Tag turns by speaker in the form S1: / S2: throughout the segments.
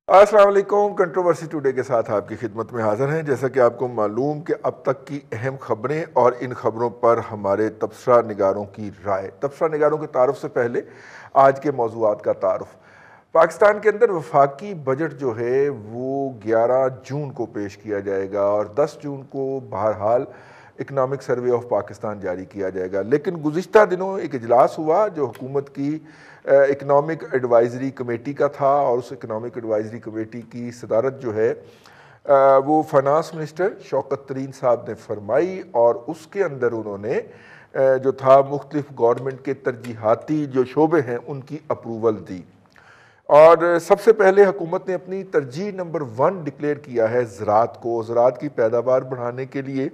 S1: السلام علیکم، controversy today کے ساتھ آپ کی خدمت میں حاضر ہیں۔ جیسا کہ آپ کو معلوم کہ اب تک کی اہم خبریں اور ان خبروں پر ہمارے تبصرہ نگاروں کی رائے۔ تبصرہ نگاروں کے تعارف سے پہلے آج کے موضوعات کا تعارف۔ پاکستان کے اندر وفاقی بجٹ جو ہے وہ 11 جون کو پیش کیا جائے گا اور 10 جون کو بہرحال اکنامک سروے آف پاکستان جاری کیا جائے گا۔ لیکن گزشتہ دنوں ایک اجلاس ہوا جو حکومت کی اکنامک ایڈوائزری کمیٹی کا تھا، اور اس اکنامک ایڈوائزری کمیٹی کی صدارت جو ہے وہ فائنانس منسٹر شوکت ترین صاحب نے فرمائی، اور اس کے اندر انہوں نے جو تھا مختلف گورنمنٹ کے ترجیحاتی جو شعبے ہیں ان کی اپروول دی۔ اور سب سے پہلے حکومت نے اپنی ترجیح نمبر 1 ڈکلیئر کیا ہے زراعت کو، زراعت کی پیداوار بڑھانے کے لیے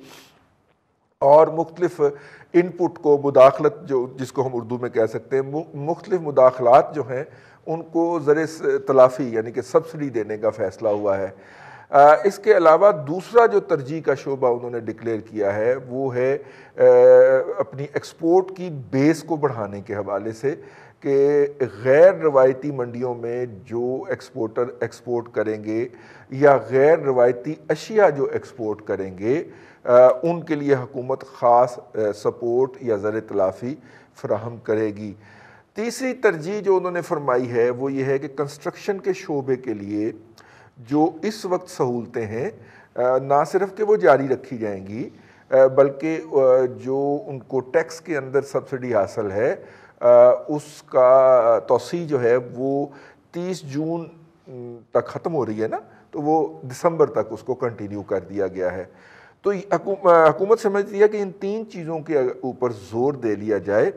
S1: اور مختلف ان پٹ کو مداخلت جو جس کو ہم اردو میں کہہ سکتے ہیں مختلف مداخلات جو ہیں ان کو زر تلافی یعنی کہ سبسڈی دینے کا فیصلہ ہوا ہے۔ اس کے علاوہ دوسرا جو ترجیح کا شعبہ انہوں نے ڈکلیئر کیا ہے وہ ہے اپنی ایکسپورٹ کی بیس کو بڑھانے کے حوالے سے، کہ غیر روایتی منڈیوں میں جو ایکسپورٹر ایکسپورٹ کریں گے یا غیر روایتی اشیاء جو ایکسپورٹ کریں گے ان کے لیے حکومت خاص سپورٹ یا زر تلافی فراہم کرے گی۔ تیسری ترجیح جو انہوں نے فرمائی ہے وہ یہ ہے کہ کنسٹرکشن کے شعبے کے لیے جو اس وقت سہولتیں ہیں نہ صرف کہ وہ جاری رکھی جائیں گی بلکہ جو ان کو ٹیکس کے اندر سبسڈی حاصل ہے اس کا توسیع جو ہے وہ 30 جون تک ختم ہو رہی ہے نا، تو وہ دسمبر تک اس کو کنٹینیو کر دیا گیا ہے۔ تو حکومت سمجھتی ہے کہ ان 3 چیزوں کے اوپر زور دے لیا جائے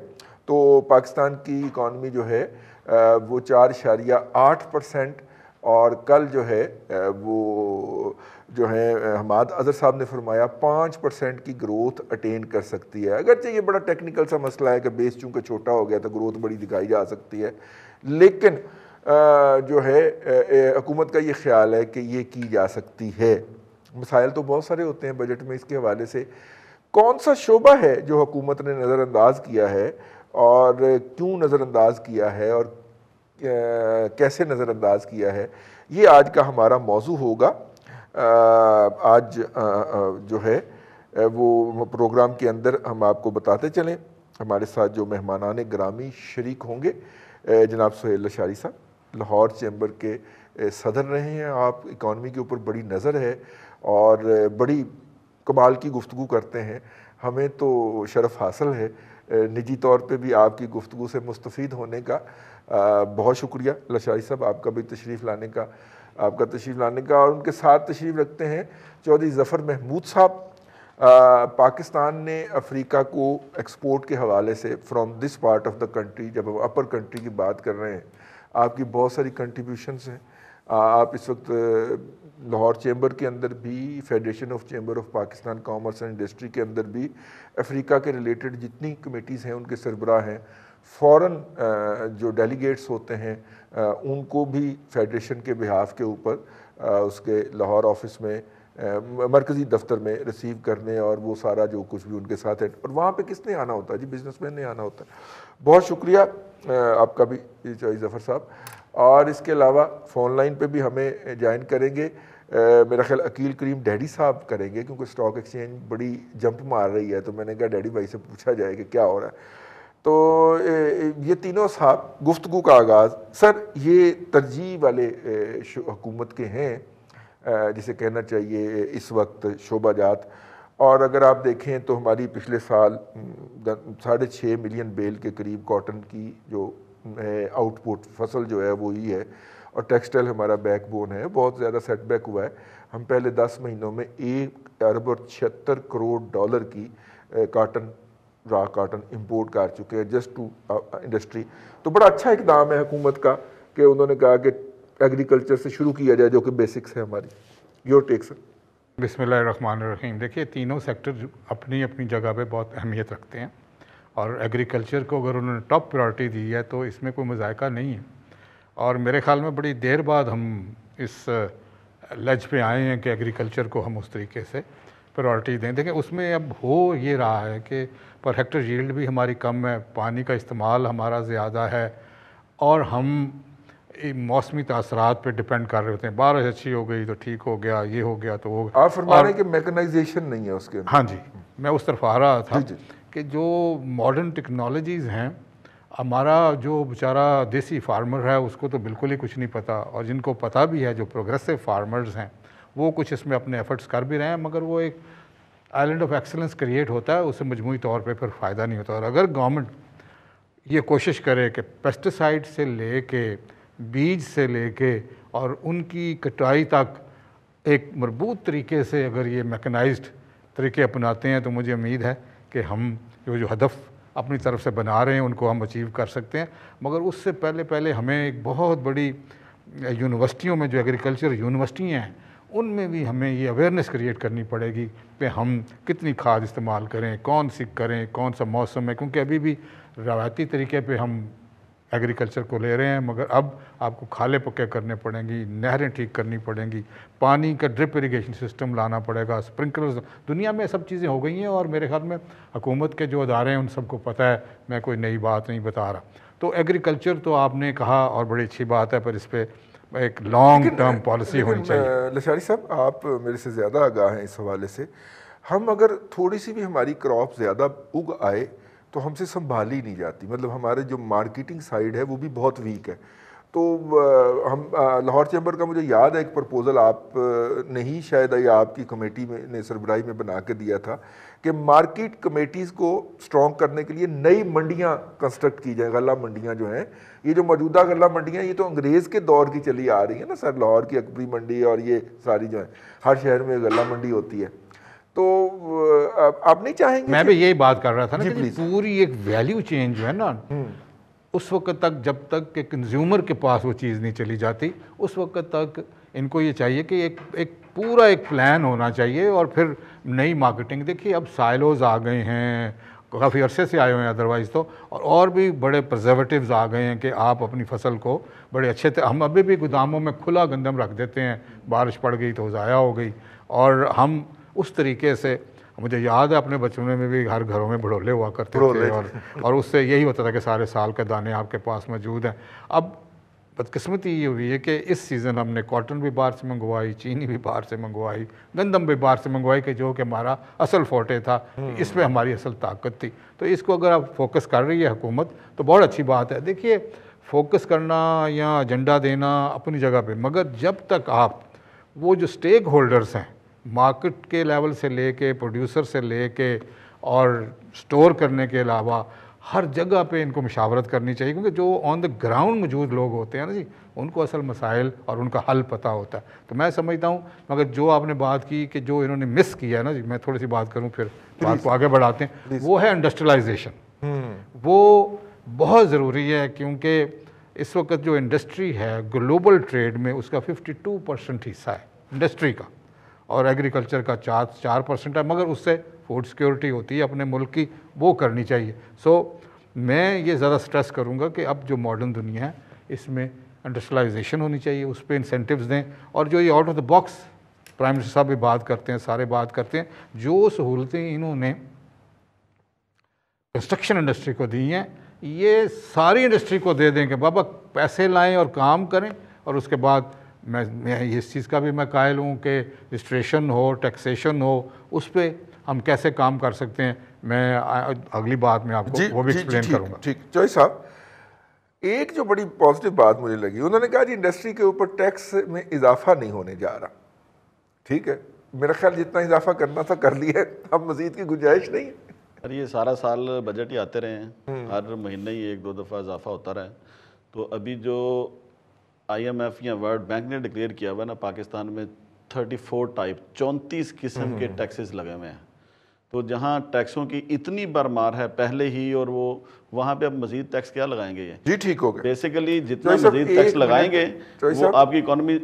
S1: تو پاکستان کی اکانومی جو ہے وہ 4.8%، اور کل جو ہے وہ جو ہے حماد اظہر صاحب نے فرمایا 5% کی گروتھ اٹین کر سکتی ہے۔ اگرچہ یہ بڑا ٹیکنیکل سا مسئلہ ہے کہ بیس چونکہ چھوٹا ہو گیا تو گروتھ بڑی دکھائی جا سکتی ہے، لیکن جو ہے حکومت کا یہ خیال ہے کہ یہ کی جا سکتی ہے۔ مسائل تو بہت سارے ہوتے ہیں بجٹ میں، اس کے حوالے سے کون سا شعبہ ہے جو حکومت نے نظر انداز کیا ہے اور کیوں نظر انداز کیا ہے اور کیسے نظر انداز کیا ہے، یہ آج کا ہمارا موضوع ہوگا۔ آج جو ہے وہ پروگرام کے اندر ہم آپ کو بتاتے چلیں۔ ہمارے ساتھ جو مہمانان گرامی شریک ہوں گے، جناب سہیل لشاری صاحب لاہور چیمبر کے صدر رہے ہیں، آپ اکانومی کے اوپر بڑی نظر ہے اور بڑی کمال کی گفتگو کرتے ہیں، ہمیں تو شرف حاصل ہے نجی طور پہ بھی آپ کی گفتگو سے مستفید ہونے کا۔ بہت شکریہ لشاری صاحب آپ کا بھی تشریف لانے کا، اور ان کے ساتھ تشریف رکھتے ہیں چودھری ظفر محمود صاحب۔ پاکستان نے افریقہ کو ایکسپورٹ کے حوالے سے from this part of the country, جب ہم اپر کنٹری کی بات کر رہے ہیں، آپ کی بہت ساری کنٹریبیوشنز ہیں۔ آپ اس وقت لاہور چیمبر کے اندر بھی، federation of chamber of Pakistan commerce and industry کے اندر بھی افریقہ کے ریلیٹڈ جتنی کمیٹیز ہیں ان کے سربراہ ہیں۔ فورن جو ڈیلیگیٹس ہوتے ہیں ان کو بھی فیڈریشن کے بہاف کے اوپر اس کے لاہور آفس میں مرکزی دفتر میں ریسیو کرنے اور وہ سارا جو کچھ بھی ان کے ساتھ ہے، اور وہاں پہ کس نے آنا ہوتا ہے؟ جی بزنس مین نے آنا ہوتا ہے۔ بہت شکریہ آپ کا بھی چودھری ظفر صاحب۔ اور اس کے علاوہ فون لائن پہ بھی ہمیں جوائن کریں گے میرا خیال عقیل کریم ڈیڈی صاحب کریں گے، کیونکہ سٹاک ایکسچینج بڑی جمپ مار رہی ہے، تو میں نے کہا ڈیڈی بھائی سے پوچھا جائے کہ کیا ہو رہا ہے۔ تو یہ تینوں صاحب گفتگو کا آغاز، سر یہ ترجیح والے حکومت کے ہیں جسے کہنا چاہیے اس وقت شعبہ جات، اور اگر آپ دیکھیں تو ہماری پچھلے سال 6.5 ملین بیل کے قریب کاٹن کی جو آؤٹ پٹ فصل جو ہے وہ ہی ہے، اور ٹیکسٹائل ہمارا بیک بون ہے، بہت زیادہ سیٹ بیک ہوا ہے۔ ہم پہلے 10 مہینوں میں 1.76 ارب ڈالر کی کاٹن را کاٹن امپورٹ کر چکے ہیں جسٹ ٹو انڈسٹری۔ تو بڑا اچھا اقدام ہے حکومت کا کہ انہوں نے کہا کہ ایگریکلچر سے شروع کیا جائے جو کہ بیسکس ہے ہماری۔ یور ٹیک سر۔
S2: بسم اللہ الرحمن الرحیم۔ دیکھیے تینوں سیکٹر اپنی اپنی جگہ پہ بہت اہمیت رکھتے ہیں، اور ایگریکلچر کو اگر انہوں نے ٹاپ پرائورٹی دی ہے تو اس میں کوئی مذائقہ نہیں ہے، اور میرے خیال میں بڑی دیر بعد ہم اس لج پہ آئے ہیں کہ ایگریکلچر کو ہم اس طریقے سے پرائورٹی دیں۔ دیکھیں اس میں اب ہو یہ رہا ہے کہ پر ہیکٹر ییلڈ بھی ہماری کم ہے، پانی کا استعمال ہمارا زیادہ ہے، اور ہم موسمی تاثرات پہ ڈپینڈ کر رہے ہوتے ہیں. بارش اچھی ہو گئی تو ٹھیک ہو گیا, یہ ہو گیا تو وہ.
S1: آپ فرما رہے ہیں کہ میکنائزیشن نہیں ہے اس کے اندر.
S2: ہاں جی, میں اس طرف آ رہا تھا کہ جو ماڈرن ٹیکنالوجیز ہیں, ہمارا جو بیچارہ دیسی فارمر ہے اس کو تو بالکل ہی کچھ نہیں پتہ, اور جن کو پتہ بھی ہے, جو پروگریسو فارمرز ہیں, وہ کچھ اس میں اپنے ایفرٹس کر بھی رہے ہیں, مگر وہ ایک آئلینڈ آف ایکسلنس کریٹ ہوتا ہے, اس سے مجموعی طور پہ پھر فائدہ نہیں ہوتا. اور اگر گورنمنٹ یہ کوشش کرے کہ پیسٹیسائڈ سے لے کے, بیج سے لے کے اور ان کی کٹائی تک ایک مربوط طریقے سے اگر یہ میکنائزڈ طریقے اپناتے ہیں, تو مجھے امید ہے کہ ہم جو ہدف اپنی طرف سے بنا رہے ہیں ان کو ہم اچیو کر سکتے ہیں. مگر اس سے پہلے ہمیں ایک بہت بڑی یونیورسٹیوں میں, جو ایگریکلچر یونیورسٹیاں ہیں, ان میں بھی ہمیں یہ اویئرنیس کریٹ کرنی پڑے گی کہ ہم کتنی کھاد استعمال کریں, کون سی کریں, کون سا موسم ہے. کیونکہ ابھی بھی روایتی طریقے پہ ہم ایگریکلچر کو لے رہے ہیں, مگر اب آپ کو کھالے پکے کرنے پڑیں گی, نہریں ٹھیک کرنی پڑیں گی, پانی کا ڈرپ اریگیشن سسٹم لانا پڑے گا, اسپرنکلرز. دنیا میں سب چیزیں ہو گئی ہیں, اور میرے خیال میں حکومت کے جو ادارے ہیں ان سب کو پتہ ہے, میں کوئی نئی بات نہیں بتا رہا. تو ایگریکلچر تو آپ نے کہا, اور بڑی اچھی بات ہے, پر اس پہ ایک لانگ ٹرم پالیسی ہونی چاہیے.
S1: لشاری صاحب, آپ میرے سے زیادہ آگاہ ہیں اس حوالے سے. ہم اگر تھوڑی سی بھی ہماری کراپ زیادہ اگ آئے تو ہم سے سنبھالی نہیں جاتی. مطلب ہمارے جو مارکیٹنگ سائڈ ہے وہ بھی بہت ویک ہے. تو ہم لاہور چیمبر کا مجھے یاد ہے ایک پرپوزل آپ نے ہی شاید یا آپ کی کمیٹی میں نے سربراہی میں بنا کے دیا تھا کہ مارکیٹ کمیٹیز کو سٹرونگ کرنے کے لیے نئی منڈیاں کنسٹرکٹ کی جائیں. غلہ منڈیاں جو ہیں, یہ جو موجودہ غلہ منڈیاں, یہ تو انگریز کے دور کی چلی آ رہی ہیں نا سر. لاہور کی اکبری منڈی اور یہ ساری جو ہیں, ہر شہر میں غلہ منڈی ہوتی ہے. تو آپ نہیں چاہیں گے؟
S2: میں بھی یہی بات کر رہا تھا نا کہ پوری ایک ویلیو چینج جو ہے نا, اس وقت تک جب تک کہ کنزیومر کے پاس وہ چیز نہیں چلی جاتی, اس وقت تک ان کو یہ چاہیے کہ ایک پورا ایک پلان ہونا چاہیے. اور پھر نئی مارکیٹنگ, دیکھیے اب سائلوز آ گئے ہیں, کافی عرصے سے آئے ہوئے ہیں ادروائز تو, اور بھی بڑے پرزرویٹیوز آ گئے ہیں کہ آپ اپنی فصل کو بڑے اچھے تھے. ہم ابھی بھی گوداموں میں کھلا گندم رکھ دیتے ہیں, بارش پڑ گئی تو ضائع ہو گئی. اور ہم اس طریقے سے, مجھے یاد ہے اپنے بچپنے میں بھی ہر گھروں میں بھڑولے ہوا کرتے تھے, اور اس سے یہی ہوتا تھا کہ سارے سال کے دانے آپ کے پاس موجود ہیں. اب بدقسمتی یہ ہوئی ہے کہ اس سیزن ہم نے کاٹن بھی باہر سے منگوائی, چینی بھی باہر سے منگوائی, گندم بھی باہر سے منگوائی, کہ جو کہ ہمارا اصل فوٹے تھا, اس میں ہماری اصل طاقت تھی. تو اس کو اگر آپ فوکس کر رہی ہے حکومت تو بہت اچھی بات ہے. دیکھیے فوکس کرنا یا ایجنڈا دینا اپنی جگہ پہ, مگر جب تک آپ وہ جو سٹیک ہولڈرز ہیں, مارکیٹ کے لیول سے لے کے, پروڈیوسر سے لے کے, اور سٹور کرنے کے علاوہ ہر جگہ پہ ان کو مشاورت کرنی چاہیے. کیونکہ جو آن دا گراؤنڈ موجود لوگ ہوتے ہیں نا جی, ان کو اصل مسائل اور ان کا حل پتہ ہوتا ہے. تو میں سمجھتا ہوں, مگر جو آپ نے بات کی کہ جو انہوں نے مس کیا ہے نا جی, میں تھوڑی سی بات کروں پھر بات کو آگے بڑھاتے ہیں, وہ ہے انڈسٹریلائزیشن. وہ بہت ضروری ہے, کیونکہ اس وقت جو انڈسٹری ہے گلوبل ٹریڈ میں اس کا 52% حصہ ہے انڈسٹری کا, اور ایگریکلچر کا 4% ہے, مگر اس سے فوڈ سیکیورٹی ہوتی ہے اپنے ملک کی, وہ کرنی چاہیے. سو میں یہ زیادہ سٹریس کروں گا کہ اب جو ماڈرن دنیا ہے اس میں انڈسٹریلائزیشن ہونی چاہیے, اس پہ انسینٹیوز دیں. اور جو یہ out of the box prime minister صاحب بھی بات کرتے ہیں, سارے بات کرتے ہیں, جو سہولتیں انہوں نے کنسٹرکشن انڈسٹری کو دی ہیں, یہ ساری انڈسٹری کو دے دیں کہ بابا پیسے لائیں اور کام کریں. اور اس کے بعد میں اس چیز کا بھی میں قائل ہوں کہ رجسٹریشن ہو, ٹیکسیشن ہو, اس پہ ہم کیسے کام کر سکتے ہیں. میں اگلی بات میں آپ کو وہ بھی ایکسپلین کروں گا.
S1: ٹھیک. چوہی صاحب, ایک جو بڑی پازیٹیو بات مجھے لگی, انہوں نے کہا جی انڈسٹری کے اوپر ٹیکس میں اضافہ نہیں ہونے جا رہا. ٹھیک ہے, میرا خیال جتنا اضافہ کرنا تھا کر لیا ہے, اب مزید کی گنجائش نہیں ہے.
S3: یہ سارا سال بجٹ ہی آتے رہے ہیں, ہر مہینے ہی 1-2 دفعہ اضافہ ہوتا رہا ہے. تو ابھی جو آئی ایم ایف یا ورلڈ بینک نے ڈکلیئر کیا ہوا ہے نا, پاکستان میں 34 ٹائپ 34 قسم کے ٹیکسز لگے ہوئے ہیں. تو جہاں ٹیکسوں کی اتنی برمار ہے پہلے ہی, اور وہ وہاں پہ اب مزید ٹیکس کیا لگائیں گے؟ یہ
S1: جی ٹھیک ہو گیا.
S3: بیسیکلی جتنا مزید ٹیکس لگائیں گے وہ آپ کی اکانومی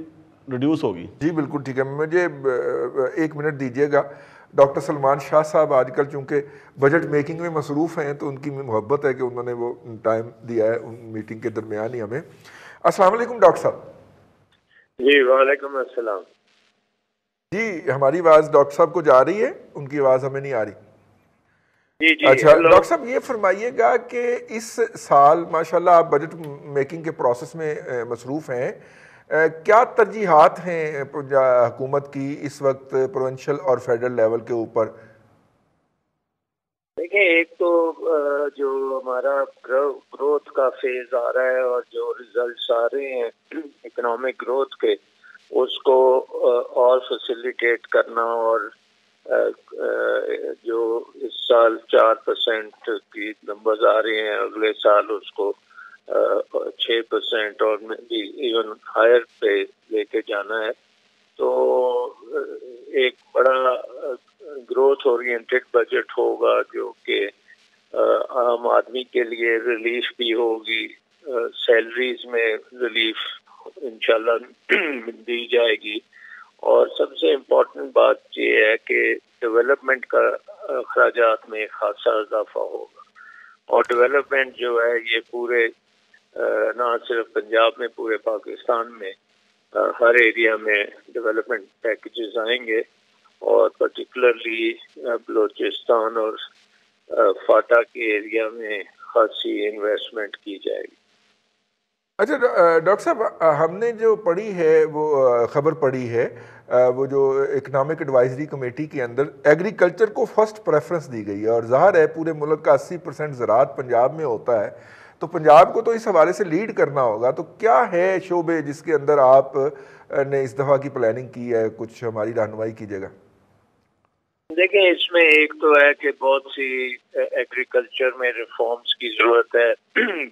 S3: ریڈیوس ہوگی.
S1: جی بالکل ٹھیک ہے. مجھے 1 منٹ دیجیے گا. ڈاکٹر سلمان شاہ صاحب آج کل چونکہ بجٹ میکنگ میں مصروف ہیں, تو ان کی محبت ہے کہ انہوں نے وہ ٹائم دیا ہے میٹنگ کے درمیان ہی ہمیں. السلام علیکم ڈاکٹر صاحب.
S4: جی وعلیکم السلام.
S1: جی ہماری آواز ڈاکٹر صاحب کو جا رہی ہے, ان کی آواز ہمیں نہیں آ رہی.
S4: جی جی
S1: اچھا
S4: ہیلو.
S1: ڈاکٹر صاحب یہ فرمائیے گا کہ اس سال ماشاءاللہ آپ بجٹ میکنگ کے پروسیس میں مصروف ہیں، کیا ترجیحات ہیں حکومت کی اس وقت پروونشل اور فیڈرل لیول کے اوپر؟
S4: دیکھیں، ایک تو جو ہمارا گروتھ کا فیز آ رہا ہے اور جو ریزلٹس آ رہے ہیں اکنامک گروتھ کے، اس کو اور فیسیلیٹیٹ کرنا، اور جو اس سال 4% کی نمبرز آ رہے ہیں، اگلے سال اس کو 6% اور ایون ہائر پہ لے کے جانا ہے. تو ایک بڑا گروتھ اورینٹڈ بجٹ ہوگا جو کہ عام آدمی کے لیے ریلیف بھی ہوگی، سیلریز میں ریلیف انشاءاللہ دی جائے گی. اور سب سے امپورٹنٹ بات یہ ہے کہ ڈیولپمنٹ کا اخراجات میں خاصا اضافہ ہوگا. اور ڈیولپمنٹ جو ہے یہ پورے نہ صرف پنجاب میں، پورے پاکستان میں ہر ایریا میں ڈیولپمنٹ پیکیجز آئیں گے، اور پرٹیکولرلی بلوچستان اور فاٹا کے ایریا میں خاصی انویسٹمنٹ کی جائے گی.
S1: اچھا ڈاکٹر صاحب، ہم نے جو پڑھی ہے وہ خبر پڑھی ہے، وہ جو اکنامک ایڈوائزری کمیٹی کے اندر ایگریکلچر کو فرسٹ پریفرنس دی گئی ہے، اور ظاہر ہے پورے ملک کا 80% زراعت پنجاب میں ہوتا ہے، تو پنجاب کو تو اس حوالے سے لیڈ کرنا ہوگا. تو کیا ہے شعبے جس کے اندر آپ نے اس دفعہ کی پلاننگ کی ہے؟ کچھ ہماری رہنمائی کیجیے گا.
S4: دیکھیں، اس میں ایک تو ہے کہ بہت سی ایگریکلچر میں ریفارمز کی ضرورت ہے.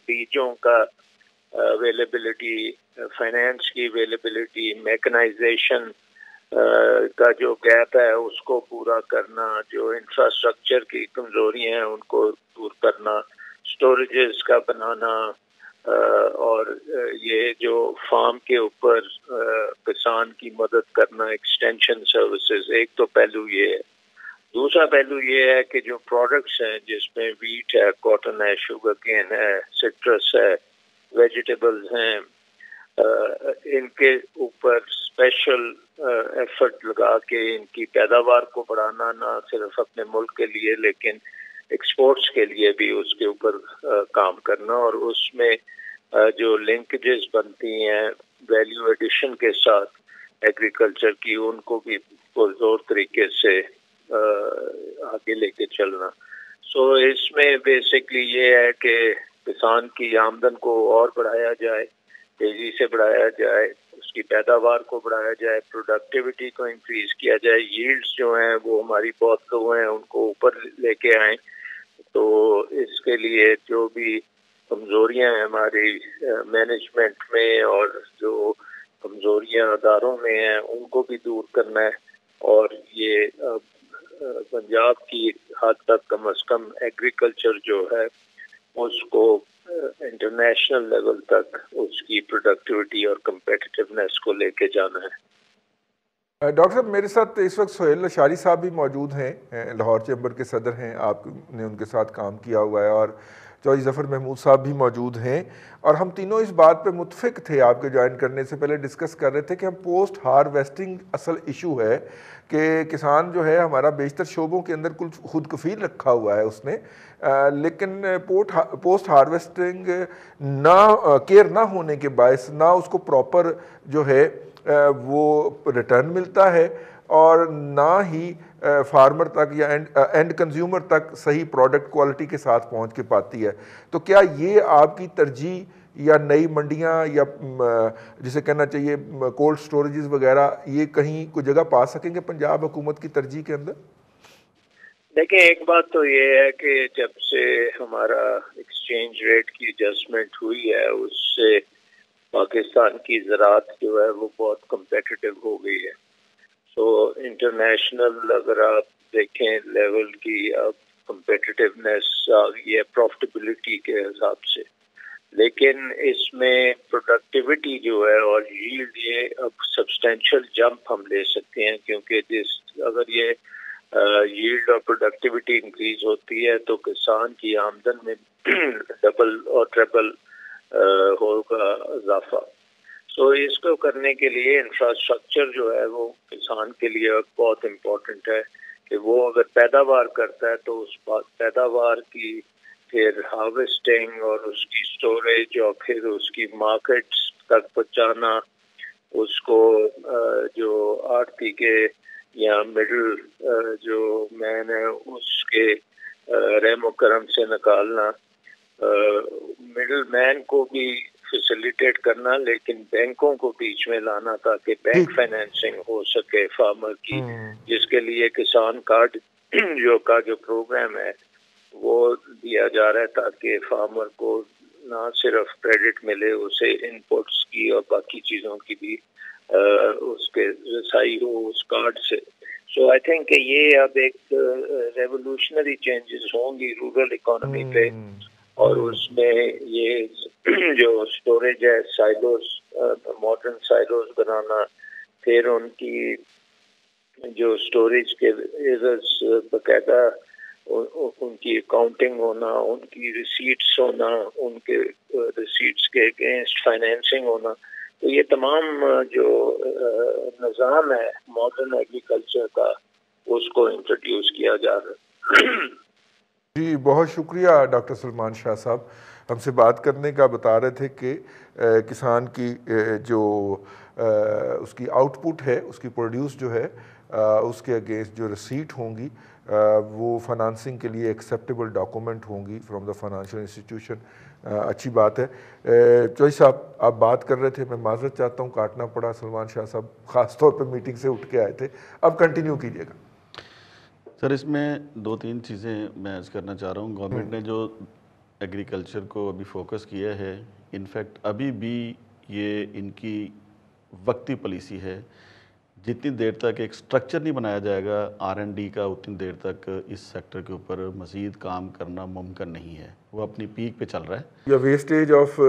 S4: بیجوں کا اویلیبلٹی، فائنینس کی اویلیبلٹی، میکنائزیشن کا جو گیپ ہے اس کو پورا کرنا، جو انفراسٹرکچر کی کمزوریاں ہیں ان کو دور کرنا، سٹوریجز کا بنانا، اور یہ جو فارم کے اوپر کسان کی مدد کرنا، ایکسٹینشن سروسز. ایک تو پہلو یہ ہے. دوسرا پہلو یہ ہے کہ جو پروڈکٹس ہیں جس میں ویٹ ہے، کاٹن ہے، شوگر کین ہے، سٹرس ہے، ویجیٹیبلز ہیں، ان کے اوپر اسپیشل ایفرٹ لگا کے ان کی پیداوار کو بڑھانا، نہ صرف اپنے ملک کے لیے لیکن ایکسپورٹس کے لیے بھی اس کے اوپر کام کرنا. اور اس میں جو لنکیجز بنتی ہیں ویلیو ایڈیشن کے ساتھ ایگریکلچر کی، ان کو بھی پرزور طریقے سے آگے لے کے چلنا. سو اس میں بیسکلی یہ ہے کہ کسان کی آمدن کو اور بڑھایا جائے، تیزی سے بڑھایا جائے، اس کی پیداوار کو بڑھایا جائے، پروڈکٹیوٹی کو انکریز کیا جائے، ییلڈز جو ہیں وہ ہماری بہت لو ہیں ان کو اوپر لے کے آئیں. تو اس کے لیے جو بھی کمزوریاں ہیں ہماری مینجمنٹ میں اور جو کمزوریاں اداروں میں ہیں ان کو بھی دور کرنا ہے. اور یہ پنجاب کی حد تک کم از کم ایگریکلچر جو ہے اس کو انٹرنیشنل لیول تک اس کی پروڈکٹیوٹی اور کمپیٹیٹیونیس کو لے کے جانا ہے.
S1: ڈاکٹر صاحب، میرے ساتھ اس وقت سہیل اشاری صاحب بھی موجود ہیں، لاہور چیمبر کے صدر ہیں، آپ نے ان کے ساتھ کام کیا ہوا ہے، اور چودھری ظفر محمود صاحب بھی موجود ہیں. اور ہم تینوں اس بات پہ متفق تھے، آپ کے جوائن کرنے سے پہلے ڈسکس کر رہے تھے کہ ہم پوسٹ ہارویسٹنگ اصل ایشو ہے کہ کسان جو ہے ہمارا بیشتر شعبوں کے اندر کل خود کفیل رکھا ہوا ہے اس نے، لیکن پوسٹ ہارویسٹنگ نہ کیئر نہ ہونے کے باعث نہ اس کو پراپر جو ہے وہ ریٹرن ملتا ہے، اور نہ ہی فارمر تک یا اینڈ کنزیومر تک صحیح پروڈکٹ کوالٹی کے ساتھ پہنچ کے پاتی ہے. تو کیا یہ آپ کی ترجیح یا نئی منڈیاں یا جسے کہنا چاہیے کولڈ سٹوریجز وغیرہ یہ کہیں کوئی جگہ پا سکیں گے پنجاب حکومت کی ترجیح کے اندر؟
S4: دیکھیں، ایک بات تو یہ ہے کہ جب سے ہمارا ایکسچینج ریٹ کی ایڈجسٹمنٹ ہوئی ہے اس سے پاکستان کی زراعت جو ہے وہ بہت کمپیٹیٹیو ہو گئی ہے. سو انٹرنیشنل اگر آپ دیکھیں لیول کی اب کمپیٹیٹیونیس آ گئی ہے پروفٹیبلٹی کے حساب سے، لیکن اس میں پروڈکٹیوٹی جو ہے اور ییلڈ یہ اب سبسٹینشیل جمپ ہم لے سکتے ہیں، کیونکہ اگر یہ ییلڈ اور پروڈکٹیوٹی انکریز ہوتی ہے تو کسان کی آمدن میں ڈبل اور ٹریبل ہوگا اضافہ. سو اس کو کرنے کے لیے انفراسٹرکچر جو ہے وہ کسان کے لیے بہت امپورٹنٹ ہے کہ وہ اگر پیداوار کرتا ہے تو اس پیداوار کی پھر ہارویسٹنگ اور اس کی سٹوریج اور پھر اس کی مارکیٹس تک پہنچانا، اس کو جو آڑتی کے یا مڈل جو مین ہے اس کے رحم و کرم سے نکالنا، مڈل مین کو بھی فیسیلیٹیٹ کرنا، لیکن بینکوں کو بیچ میں لانا تاکہ بینک فائنینسنگ ہو سکے فارمر کی، جس کے لیے کسان کارڈ جو پروگرام ہے وہ دیا جا رہا ہے تاکہ فارمر کو نہ صرف کریڈٹ ملے، اسے انپوٹس کی اور باقی چیزوں کی بھی اس کے رسائی ہو اس کارڈ سے۔ سو آئی تھنک کہ یہ اب ایک ریولوشنری چینجز ہوں گی رورل اکانومی پہ، اور اس میں یہ جو سٹوریج ہے سائلوز، ماڈرن سائلوز بنانا، پھر ان کی جو سٹوریج کے باقاعدہ ان کی اکاؤنٹنگ ہونا، ان کی ریسیٹس ہونا، ان کے ریسیٹس کے اگینسٹ فائنینسنگ ہونا، تو یہ تمام جو نظام ہے ماڈرن ایگریکلچر کا اس کو انٹروڈیوس کیا جا رہا ہے۔
S1: جی بہت شکریہ ڈاکٹر سلمان شاہ صاحب، ہم سے بات کرنے کا بتا رہے تھے کہ کسان کی جو اس کی آؤٹ پٹ ہے، اس کی پروڈیوس جو ہے اس کے اگینسٹ جو ریسیٹ ہوں گی وہ فائنانسنگ کے لیے ایکسیپٹیبل ڈاکومنٹ ہوں گی فرام دا فائنینشیل انسٹیٹیوشن۔ اچھی بات ہے۔ چوئی صاحب آپ بات کر رہے تھے، میں معذرت چاہتا ہوں کاٹنا پڑا، سلمان شاہ صاحب خاص طور پہ میٹنگ سے اٹھ کے آئے تھے، اب کنٹینیو کیجیے گا۔
S3: سر اس میں 2-3 چیزیں میں عرض کرنا چاہ رہا ہوں۔ گورنمنٹ نے جو ایگریکلچر کو ابھی فوکس کیا ہے، انفیکٹ ابھی بھی یہ ان کی وقتی پالیسی ہے، جتنی دیر تک ایک سٹرکچر نہیں بنایا جائے گا R&D کا، اتنی دیر تک اس سیکٹر کے اوپر مزید کام کرنا ممکن نہیں ہے۔ وہ اپنی پیک پہ چل رہا ہے،
S1: یا ویسٹیج آف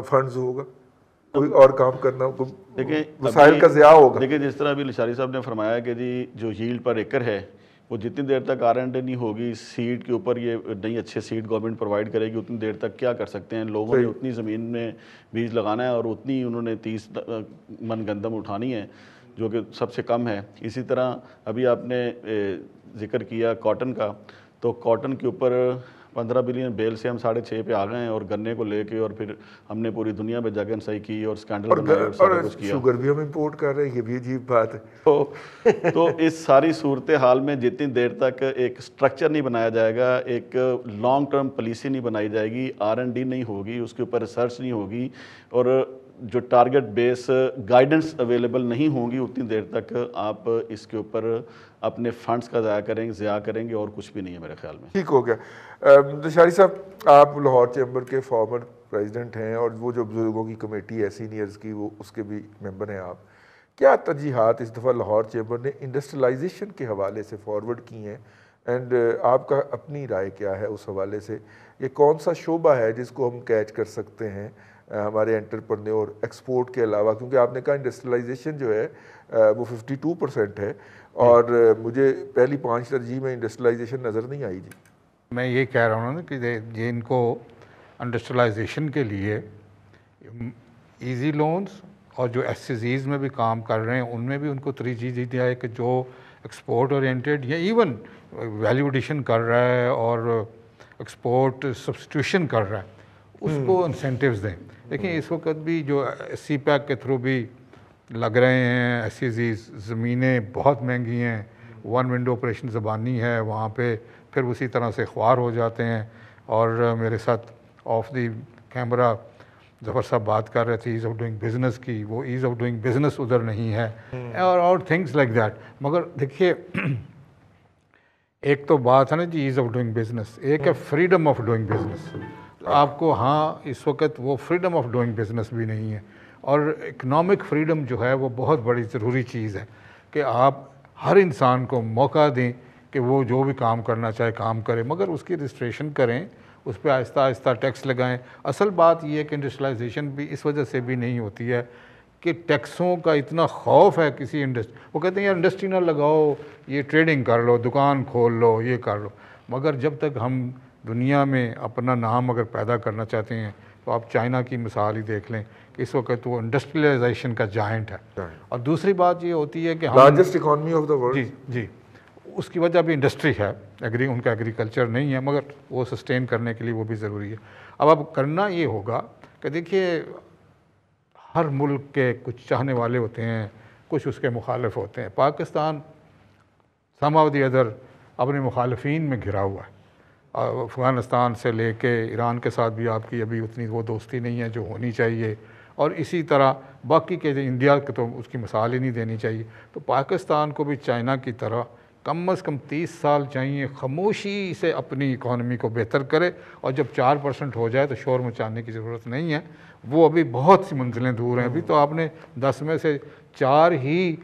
S1: فنڈز ہوگا، کوئی اور کام کرنا،
S3: دیکھیں
S1: وسائل کا ضیاع ہوگا۔
S3: دیکھیں جس طرح ابھی لشاری صاحب نے فرمایا کہ جی جو ییلڈ پر ایکر ہے وہ جتنی دیر تک R&D نہیں ہوگی، سیڈ کے اوپر یہ نہیں اچھے سیڈ گورنمنٹ پرووائڈ کرے گی، اتنی دیر تک کیا کر سکتے ہیں؟ لوگوں نے اتنی زمین میں بیج لگانا ہے اور اتنی انہوں نے 30 من گندم اٹھانی ہے جو کہ سب سے کم ہے۔ اسی طرح ابھی آپ نے ذکر کیا کاٹن کا، تو کاٹن کے اوپر 15 بلین بیل سے ہم 6.5 پہ آ گئے ہیں، اور گنے کو لے کے اور پھر ہم نے پوری دنیا میں جگہ انسائی کی اور سکینڈل بنائے اور سب کچھ کیا،
S1: شوگر بھی ہم امپورٹ کر رہے ہیں، یہ بھی عجیب بات ہے۔
S3: تو اس ساری صورتحال میں جتنی دیر تک ایک سٹرکچر نہیں بنایا جائے گا، ایک لانگ ٹرم پالیسی نہیں بنائی جائے گی، R&D نہیں ہوگی، اس کے اوپر ریسرچ نہیں ہوگی، اور جو ٹارگٹ بیس گائیڈنس اویلیبل نہیں ہوں گی، اتنی دیر تک آپ اس کے اوپر اپنے فنڈز کا ضیاع کریں گے، اور کچھ بھی نہیں ہے میرے خیال میں۔
S1: ٹھیک ہو گیا۔ دشاری صاحب آپ لاہور چیمبر کے فارمر پریزیڈنٹ ہیں، اور وہ جو بزرگوں کی کمیٹی ہے سینئرز کی، وہ اس کے بھی ممبر ہیں آپ، کیا ترجیحات اس دفعہ لاہور چیمبر نے انڈسٹریلائزیشن کے حوالے سے فارورڈ کی ہیں، اینڈ آپ کا اپنی رائے کیا ہے اس حوالے سے؟ یہ کون سا شعبہ ہے جس کو ہم کیچ کر سکتے ہیں ہمارے انٹرپرنیور ایکسپورٹ کے علاوہ؟ کیونکہ آپ نے کہا انڈسٹریلائزیشن جو ہے وہ 52% ہے، اور مجھے پہلی 5 ترجیح میں انڈسٹریلائزیشن نظر نہیں آئی۔ جی
S2: میں یہ کہہ رہا ہوں نا کہ یہ ان کو انڈسٹریلائزیشن کے لیے ایزی لونز، اور جو SCZs میں بھی کام کر رہے ہیں ان میں بھی ان کو ترجیح دی جائے کہ جو ایکسپورٹ اورینٹیڈ یا ایون ویلیو ایڈیشن کر رہا ہے اور ایکسپورٹ سبسٹیوشن کر رہا ہے، اس کو انسینٹیوز دیں۔ دیکھیں اس وقت بھی جو CPEC کے تھرو بھی لگ رہے ہیں SCZs، زمینیں بہت مہنگی ہیں، 1 ونڈو آپریشن زبانی ہے وہاں پہ، پھر اسی طرح سے خوار ہو جاتے ہیں۔ اور میرے ساتھ آف دی کیمرہ ظفر صاحب بات کر رہے تھے ایز آف ڈوئنگ بزنس کی، وہ ایز آف ڈوئنگ بزنس ادھر نہیں ہے، اور تھنگس لائک دیٹ۔ مگر دیکھیے ایک تو بات ہے نا جی ایز آف ڈوئنگ بزنس، ایک ہے فریڈم آف ڈوئنگ بزنس۔ آپ کو ہاں اس وقت وہ فریڈم آف ڈوئنگ بزنس بھی نہیں ہے، اور اکنامک فریڈم جو ہے وہ بہت بڑی ضروری چیز ہے کہ آپ ہر انسان کو موقع دیں کہ وہ جو بھی کام کرنا چاہے کام کرے، مگر اس کی رجسٹریشن کریں، اس پہ آہستہ آہستہ ٹیکس لگائیں۔ اصل بات یہ ہے کہ انڈسٹریلائزیشن بھی اس وجہ سے بھی نہیں ہوتی ہے کہ ٹیکسوں کا اتنا خوف ہے کسی انڈسٹری، وہ کہتے ہیں یار انڈسٹری نہ لگاؤ، یہ ٹریڈنگ کر لو، دکان کھول لو، یہ کر لو۔ مگر جب تک ہم دنیا میں اپنا نام اگر پیدا کرنا چاہتے ہیں تو آپ چائنا کی مثال ہی دیکھ لیں کہ اس وقت وہ انڈسٹریلائزیشن کا جائنٹ ہے۔ اور دوسری بات یہ ہوتی ہے کہ
S1: largest economy of the world,
S2: جی اس کی وجہ بھی انڈسٹری ہے، ان کا ایگریکلچر نہیں ہے، مگر وہ سسٹین کرنے کے لیے وہ بھی ضروری ہے۔ اب کرنا یہ ہوگا کہ دیکھیے ہر ملک کے کچھ چاہنے والے ہوتے ہیں، کچھ اس کے مخالف ہوتے ہیں۔ پاکستان سم آف دی ادر اپنے مخالفین میں گھرا ہوا ہے، افغانستان سے لے کے ایران کے ساتھ بھی آپ کی ابھی اتنی وہ دوستی نہیں ہے جو ہونی چاہیے، اور اسی طرح باقی کے انڈیا کے تو اس کی مثال ہی نہیں دینی چاہیے۔ تو پاکستان کو بھی چائنا کی طرح کم از کم 30 سال چاہیے خاموشی سے اپنی اکانومی کو بہتر کرے، اور جب 4% ہو جائے تو شور مچانے کی ضرورت نہیں ہے، وہ ابھی بہت سی منزلیں دور ہیں۔ ابھی تو آپ نے 10 میں سے 4 ہی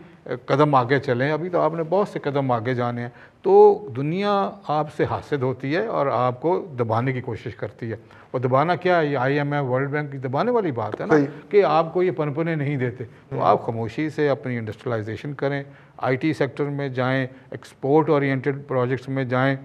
S2: قدم آگے چلیں، ابھی تو آپ نے بہت سے قدم آگے جانے ہیں۔ تو دنیا آپ سے حاسد ہوتی ہے اور آپ کو دبانے کی کوشش کرتی ہے، اور دبانا کیا ہے؟ یہ IMF ورلڈ بینک کی دبانے والی بات ہے نا، کہ آپ کو یہ پنپنے نہیں دیتے، تو آپ خاموشی سے اپنی انڈسٹریلائزیشن کریں، IT سیکٹر میں جائیں، ایکسپورٹ اورینٹڈ پروجیکٹس میں جائیں،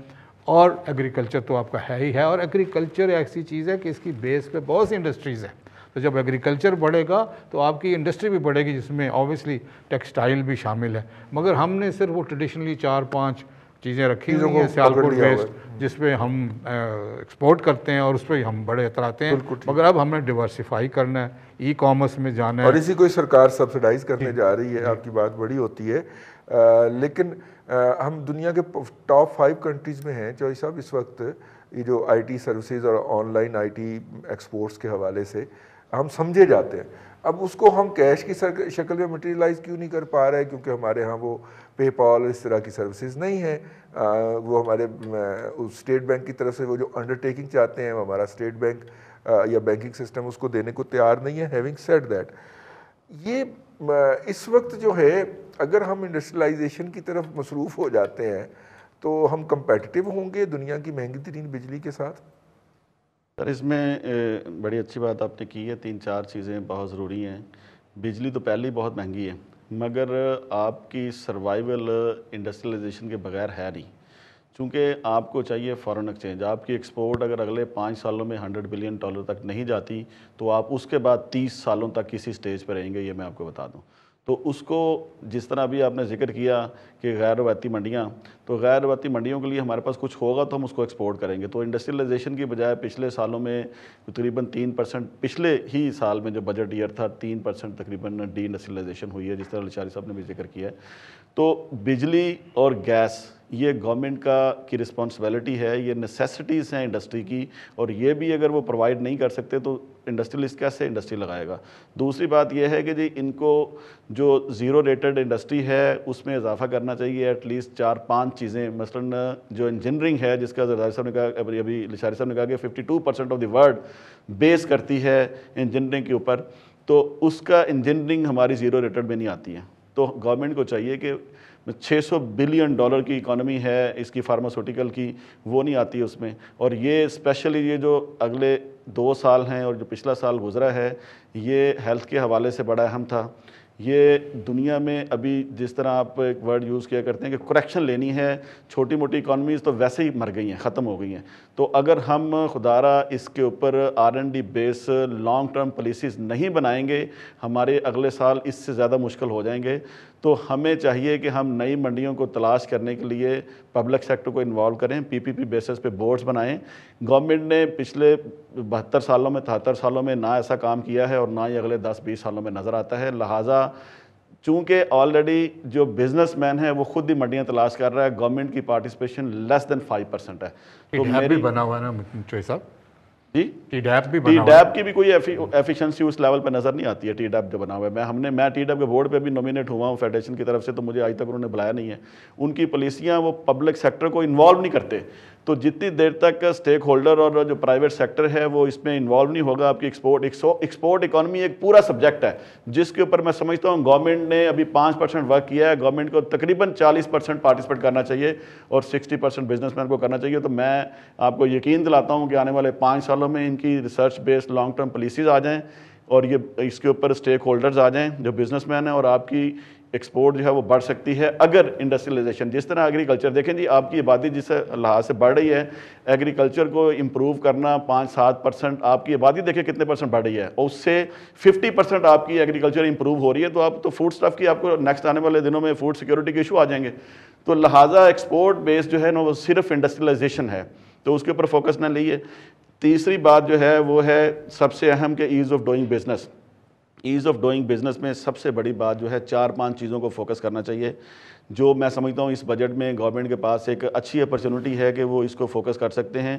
S2: اور ایگریکلچر تو آپ کا ہے ہی ہے، اور ایگریکلچر ایسی چیز ہے کہ اس کی بیس پہ بہت سی انڈسٹریز ہیں۔ تو جب ایگریکلچر بڑھے گا تو آپ کی انڈسٹری بھی بڑھے گی، جس میں اوبیسلی ٹیکسٹائل بھی شامل ہے، مگر ہم نے صرف وہ ٹریڈیشنلی 4-5 چیزیں رکھی ہوئی ہیں، سیالکوٹ بیسڈ، جس پہ ہم ایکسپورٹ کرتے ہیں اور اس پہ ہم بڑے اتراتے ہیں، مگر اب ہمیں ڈیورسیفائی کرنا ہے، ای کامرس میں جانا ہے،
S1: اور اسی کو سرکار سبسڈائز کرنے جا رہی ہے۔ آپ کی بات بڑی ہوتی ہے، لیکن ہم دنیا کے ٹاپ 5 کنٹریز میں ہیں چوہدری صاحب اس وقت، یہ جو IT سروسز اور آن لائن IT ایکسپورٹس کے حوالے سے ہم سمجھے جاتے ہیں۔ اب اس کو ہم کیش کی شکل میں مٹیریلائز کیوں نہیں کر پا رہے؟ کیونکہ ہمارے ہاں وہ پے پال اس طرح کی سروسز نہیں ہیں، وہ ہمارے اسٹیٹ بینک کی طرف سے وہ جو انڈرٹیکنگ چاہتے ہیں، وہ ہمارا اسٹیٹ بینک یا بینکنگ سسٹم اس کو دینے کو تیار نہیں ہے۔ ہیونگ سیڈ دیٹ، یہ اس وقت جو ہے اگر ہم انڈسٹریلائزیشن کی طرف مصروف ہو جاتے ہیں تو ہم کمپیٹیٹیو ہوں گے دنیا کی مہنگی ترین بجلی کے ساتھ؟
S3: سر اس میں بڑی اچھی بات آپ نے کی ہے، 3-4 چیزیں بہت ضروری ہیں۔ بجلی تو پہلے ہی بہت مہنگی ہے، مگر آپ کی سروائیول انڈسٹریلائزیشن کے بغیر ہے نہیں، چونکہ آپ کو چاہیے فارن ایکسچینج۔ آپ کی ایکسپورٹ اگر اگلے 5 سالوں میں $100 بلین تک نہیں جاتی تو آپ اس کے بعد 30 سالوں تک کسی سٹیج پہ رہیں گے، یہ میں آپ کو بتا دوں۔ تو اس کو جس طرح ابھی آپ نے ذکر کیا کہ غیر روایتی منڈیاں، تو غیر روایتی منڈیوں کے لیے ہمارے پاس کچھ ہوگا تو ہم اس کو ایکسپورٹ کریں گے۔ تو انڈسٹریلائزیشن کی بجائے پچھلے سالوں میں تقریباً 3%، پچھلے ہی سال میں جو بجٹ ایئر تھا 3% تقریباً ڈی انڈسٹریلائزیشن ہوئی ہے، جس طرح لچاری صاحب نے بھی ذکر کیا ہے۔ تو بجلی اور گیس یہ گورنمنٹ کی رسپانسبلٹی ہے، یہ نیسیسٹیز ہیں انڈسٹری کی، اور یہ بھی اگر وہ پرووائڈ نہیں کر سکتے تو انڈسٹریلسٹ کیسے انڈسٹری لگائے گا؟ دوسری بات یہ ہے کہ جی ان کو جو زیرو ریٹڈ انڈسٹری ہے اس میں اضافہ کرنا چاہیے، ایٹ لیسٹ 4-5 چیزیں، مثلاً جو انجینئرنگ ہے جس کا زرداری صاحب نے کہا، ابھی لچاری صاحب نے کہا کہ 52% آف دی ورلڈ بیس کرتی ہے انجینئرنگ کے اوپر، تو اس کا انجینئرنگ ہماری زیرو ریٹڈ میں نہیں آتی ہے۔ تو گورنمنٹ کو چاہیے کہ $600 بلین کی اکانومی ہے اس کی فارماسوٹیکل کی، وہ نہیں آتی اس میں، اور یہ اسپیشلی یہ جو اگلے 2 سال ہیں اور جو پچھلا سال گزرا ہے یہ ہیلتھ کے حوالے سے بڑا اہم تھا۔ یہ دنیا میں ابھی جس طرح آپ ایک ورڈ یوز کیا کرتے ہیں کہ کریکشن لینی ہے، چھوٹی موٹی اکانومیز تو ویسے ہی مر گئی ہیں، ختم ہو گئی ہیں، تو اگر ہم خدارہ اس کے اوپر R&D بیس لانگ ٹرم پالیسیز نہیں بنائیں گے، ہمارے اگلے سال اس سے زیادہ مشکل ہو جائیں گے۔ تو ہمیں چاہیے کہ ہم نئی منڈیوں کو تلاش کرنے کے لیے پبلک سیکٹر کو انوالو کریں، PPP بیسس پہ بورڈز بنائیں۔ گورنمنٹ نے پچھلے 72 سالوں میں 73 سالوں میں نہ ایسا کام کیا ہے، اور نہ ہی اگلے 10-20 سالوں میں نظر آتا ہے، لہٰذا چونکہ آلریڈی جو بزنس مین ہے وہ خود ہی منڈیاں تلاش کر رہا ہے، گورنمنٹ کی پارٹیسپیشن لیس دین 5% ہے۔ تو
S2: میری بنا ہوا ہے نا چوہدری صاحب،
S3: جی
S2: ٹی ڈیپ بھی
S3: ٹی ڈیپ کی بھی کوئی ایفیشنسی اس لیول پہ نظر نہیں آتی ہے۔ ٹی ڈیپ جو بنا ہوا ہے، میں ٹی ڈیپ کے بورڈ پہ بھی نومینیٹ ہوا ہوں فیڈریشن کی طرف سے، تو مجھے آج تک انہوں نے بلایا نہیں ہے۔ ان کی پالیسیاں وہ پبلک سیکٹر کو انوالو نہیں کرتے، تو جتنی دیر تک اسٹیک ہولڈر اور جو پرائیویٹ سیکٹر ہے وہ اس میں انوالو نہیں ہوگا، آپ کی ایکسپورٹ اکانومی ایک پورا سبجیکٹ ہے جس کے اوپر میں سمجھتا ہوں گورنمنٹ نے ابھی 5% ورک کیا ہے، گورنمنٹ کو تقریباً 40% پارٹیسپیٹ کرنا چاہیے اور 60% بزنس مین کو کرنا چاہیے۔ تو میں آپ کو یقین دلاتا ہوں کہ آنے والے 5 سالوں میں ان کی research based long term policies آ جائیں، اور یہ اس کے اوپر اسٹیک ہولڈرز آ جائیں جو بزنس مین ہیں، اور آپ کی ایکسپورٹ جو ہے وہ بڑھ سکتی ہے اگر انڈسٹریلائزیشن جس طرح ایگریکلچر دیکھیں جی آپ کی آبادی جس لحاظ سے بڑھ رہی ہے, ایگریکلچر کو امپروو کرنا 5-7% آپ کی آبادی دیکھیں کتنے پرسنٹ بڑھ رہی ہے, اور اس سے 50% آپ کی ایگریکلچر امپروو ہو رہی ہے, تو آپ تو فوڈ سٹف کی آپ کو نیکسٹ آنے والے دنوں میں فوڈ سیکورٹی کے ایشو آ جائیں گے. تو لہٰذا ایکسپورٹ بیس جو ہے نا وہ صرف انڈسٹریلائزیشن ہے, تو اس کے اوپر فوکس نہ لیے. تیسری بات جو ہے وہ ہے سب سے اہم کہ as of doing business. As of doing business میں سب سے بڑی بات جو ہے 4-5 چیزوں کو فوکس کرنا چاہیے, جو میں سمجھتا ہوں اس بجٹ میں گورنمنٹ کے پاس ایک اچھی اپرچونٹی ہے کہ وہ اس کو فوکس کر سکتے ہیں.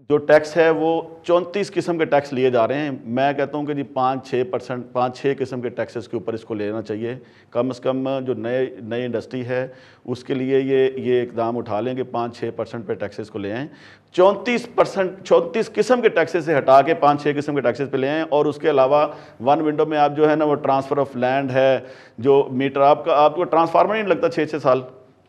S3: جو ٹیکس ہے وہ 34 قسم کے ٹیکس لیے جا رہے ہیں. میں کہتا ہوں کہ جی 5-6 قسم کے ٹیکسز کے اوپر اس کو لینا چاہیے. کم از کم جو نئی انڈسٹری ہے اس کے لیے یہ اقدام اٹھا لیں کہ 5-6% پہ ٹیکسز کو لے آئیں. 34 قسم کے ٹیکسز سے ہٹا کے 5-6 قسم کے ٹیکسز پہ لے آئیں. اور اس کے علاوہ ون ونڈو میں آپ جو ہے نا وہ ٹرانسفر آف لینڈ ہے, جو میٹر آپ کو ٹرانسفارمر نہیں لگتا 6 سال,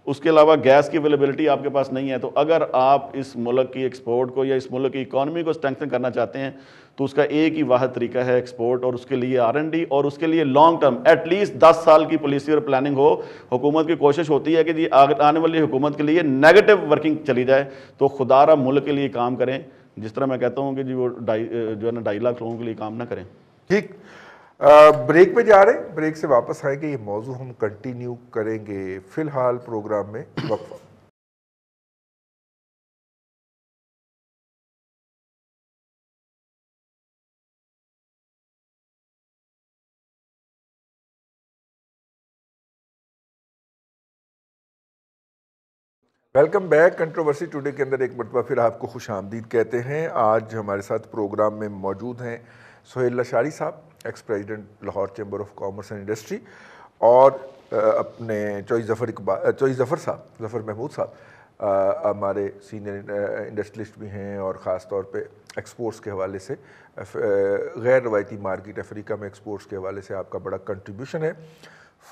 S3: اس کے علاوہ گیس کی اویلیبلٹی آپ کے پاس نہیں ہے. تو اگر آپ اس ملک کی ایکسپورٹ کو یا اس ملک کی اکانومی کو اسٹرینتھن کرنا چاہتے ہیں تو اس کا ایک ہی واحد طریقہ ہے ایکسپورٹ, اور اس کے لیے R&D, اور اس کے لیے لانگ ٹرم ایٹ لیسٹ 10 سال کی پالیسی اور پلاننگ ہو. حکومت کی کوشش ہوتی ہے کہ جی آنے والی حکومت کے لیے نیگیٹو ورکنگ چلی جائے, تو خدا را ملک کے لیے کام کریں. جس طرح میں کہتا ہوں کہ جی وہ جو ہے نا 2.5 لاکھ لوگوں کے لیے کام نہ کریں.
S1: ٹھیک, بریک پہ جا رہے ہیں, بریک سے واپس آئیں گے, یہ موضوع ہم کنٹینیو کریں گے. فی الحال پروگرام میں وقفہ. Welcome back. کنٹروورسی ٹوڈے کے اندر ایک مرتبہ پھر آپ کو خوش آمدید کہتے ہیں. آج ہمارے ساتھ پروگرام میں موجود ہیں سہیل لاشاری صاحب, x president Lahore chamber of commerce and industry, اور اپنے چوئی ظفر صاحب, ظفر محمود صاحب ہمارے سینئر انڈسٹریلسٹ بھی ہیں, اور خاص طور پہ ایکسپورٹس کے حوالے سے غیر روایتی مارکیٹ افریقہ میں ایکسپورٹس کے حوالے سے آپ کا بڑا کنٹریبیوشن ہے.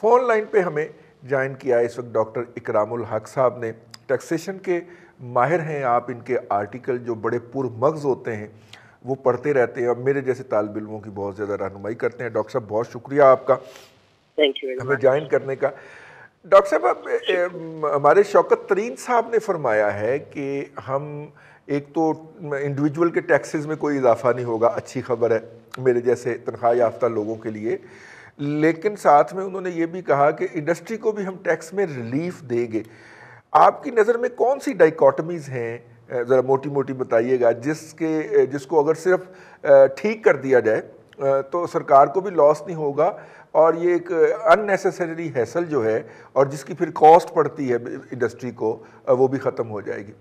S1: فون لائن پہ ہمیں جوائن کیا اس وقت ڈاکٹر اکرام الحق صاحب نے, ٹیکسیشن کے ماہر ہیں آپ. ان کے آرٹیکل جو بڑے پرمغز ہوتے ہیں وہ پڑھتے رہتے ہیں, اور میرے جیسے طالب علموں کی بہت زیادہ رہنمائی کرتے ہیں. ڈاکٹر صاحب بہت شکریہ آپ کا ہمیں جوائن کرنے کا. ڈاکٹر صاحب, ہمارے شوکت ترین صاحب نے فرمایا ہے کہ ہم ایک تو انڈیویجول کے ٹیکسز میں کوئی اضافہ نہیں ہوگا, اچھی خبر ہے میرے جیسے تنخواہ یافتہ لوگوں کے لیے, لیکن ساتھ میں انہوں نے یہ بھی کہا کہ انڈسٹری کو بھی ہم ٹیکس میں ریلیف دیں گے. آپ کی نظر میں کون سی ڈائیکاٹمیز ہیں, ذرا موٹی موٹی بتائیے گا, جس کو اگر صرف ٹھیک کر دیا جائے تو سرکار کو بھی لاس نہیں ہوگا, اور یہ ایک ان نیسیسری ہیسل جو ہے اور جس کی پھر کاسٹ پڑتی ہے انڈسٹری کو, وہ بھی ختم ہو جائے گی.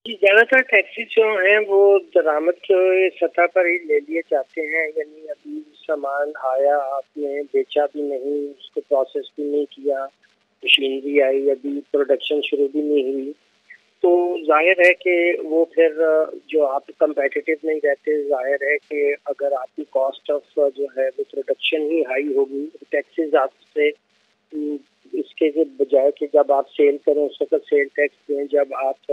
S5: زیادہ تر ٹیکسیز جو ہیں وہ درآمد کے سطح پر ہی لے لیے جاتے ہیں. یعنی ابھی سامان آیا, آپ نے بیچا بھی نہیں, اس کو پروسیس بھی نہیں کیا, مشینری آئی, ابھی پروڈکشن شروع بھی نہیں ہوئی, تو ظاہر ہے کہ وہ پھر جو آپ کمپیٹیٹیو نہیں رہتے. ظاہر ہے کہ اگر آپ کی کاسٹ آف جو ہے وہ پروڈکشن ہی ہائی ہوگی, ٹیکسیز آپ سے اس کے بجائے کہ جب آپ سیل کریں اس وقت سیل ٹیکس دیں, جب آپ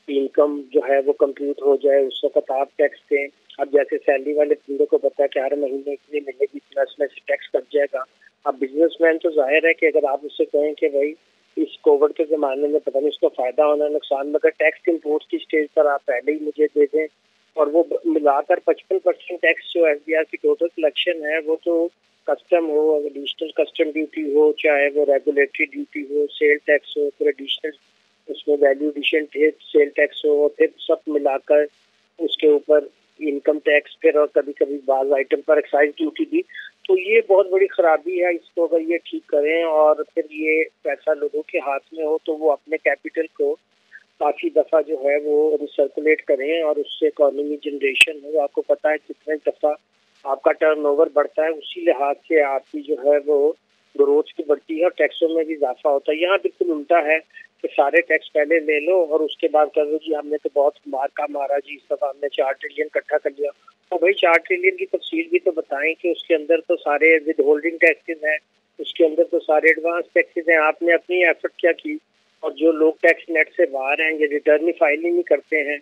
S5: انکم جو ہے وہ کمپلیٹ ہو جائے اس وقت آپ ٹیکس دیں. اب جیسے سیلری والے بندے کو پتا ہے کہ ہر مہینے کے لیے ملے گی, پلس میں سے ٹیکس کٹ جائے گا. اب بزنس مین تو ظاہر ہے کہ اگر آپ اس سے کہیں کہ بھائی اس کووڈ کے زمانے میں پتہ نہیں اس کو فائدہ ہونا نقصان, مگر ٹیکس امپورٹ کی اسٹیج پر آپ پہلے ہی مجھے دے دیں, اور وہ ملا کر 55% ٹیکس جو FBR کی ٹوٹل کلیکشن ہے وہ تو کسٹم ہو, ایڈیشنل کسٹم ڈیوٹی ہو, چاہے وہ ریگولیٹری ڈیوٹی ہو, سیل ٹیکس ہو, پھر ایڈیشنل اس میں ویلیو ایڈیشن سیل ٹیکس ہو, پھر سب ملا کر اس کے اوپر انکم ٹیکس, پھر اور کبھی کبھی بعض آئٹم پر ایکسائز ڈیوٹی بھی. تو یہ بہت بڑی خرابی ہے. اس کو اگر یہ ٹھیک کریں اور پھر یہ پیسہ لوگوں کے ہاتھ میں ہو تو وہ اپنے کیپٹل کو کافی دفعہ جو ہے وہ ریسرکولیٹ کریں اور اس سے اکانومی جنریشن ہو. آپ کو پتہ ہے کتنے دفعہ آپ کا ٹرن اوور بڑھتا ہے, اسی لحاظ سے آپ کی جو ہے وہ گروتھ کی بڑھتی ہے اور ٹیکسوں میں بھی اضافہ ہوتا ہے. یہاں بالکل الٹا ہے کہ سارے ٹیکس پہلے لے لو اور اس کے بعد کہو جی ہم نے تو بہت مارا جی, اس دفعہ ہم نے 4 ٹریلین اکٹھا کر لیا. تو بھائی 4 ٹریلین کی تفصیل بھی تو بتائیں کہ اس کے اندر تو سارے ود ہولڈنگ ٹیکسز ہیں, اس کے اندر تو سارے ایڈوانس ٹیکسز ہیں. آپ نے اپنی ایفرٹ کیا کی, اور جو لوگ ٹیکس نیٹ سے باہر ہیں یہ ریٹرن فائل ہی نہیں کرتے ہیں.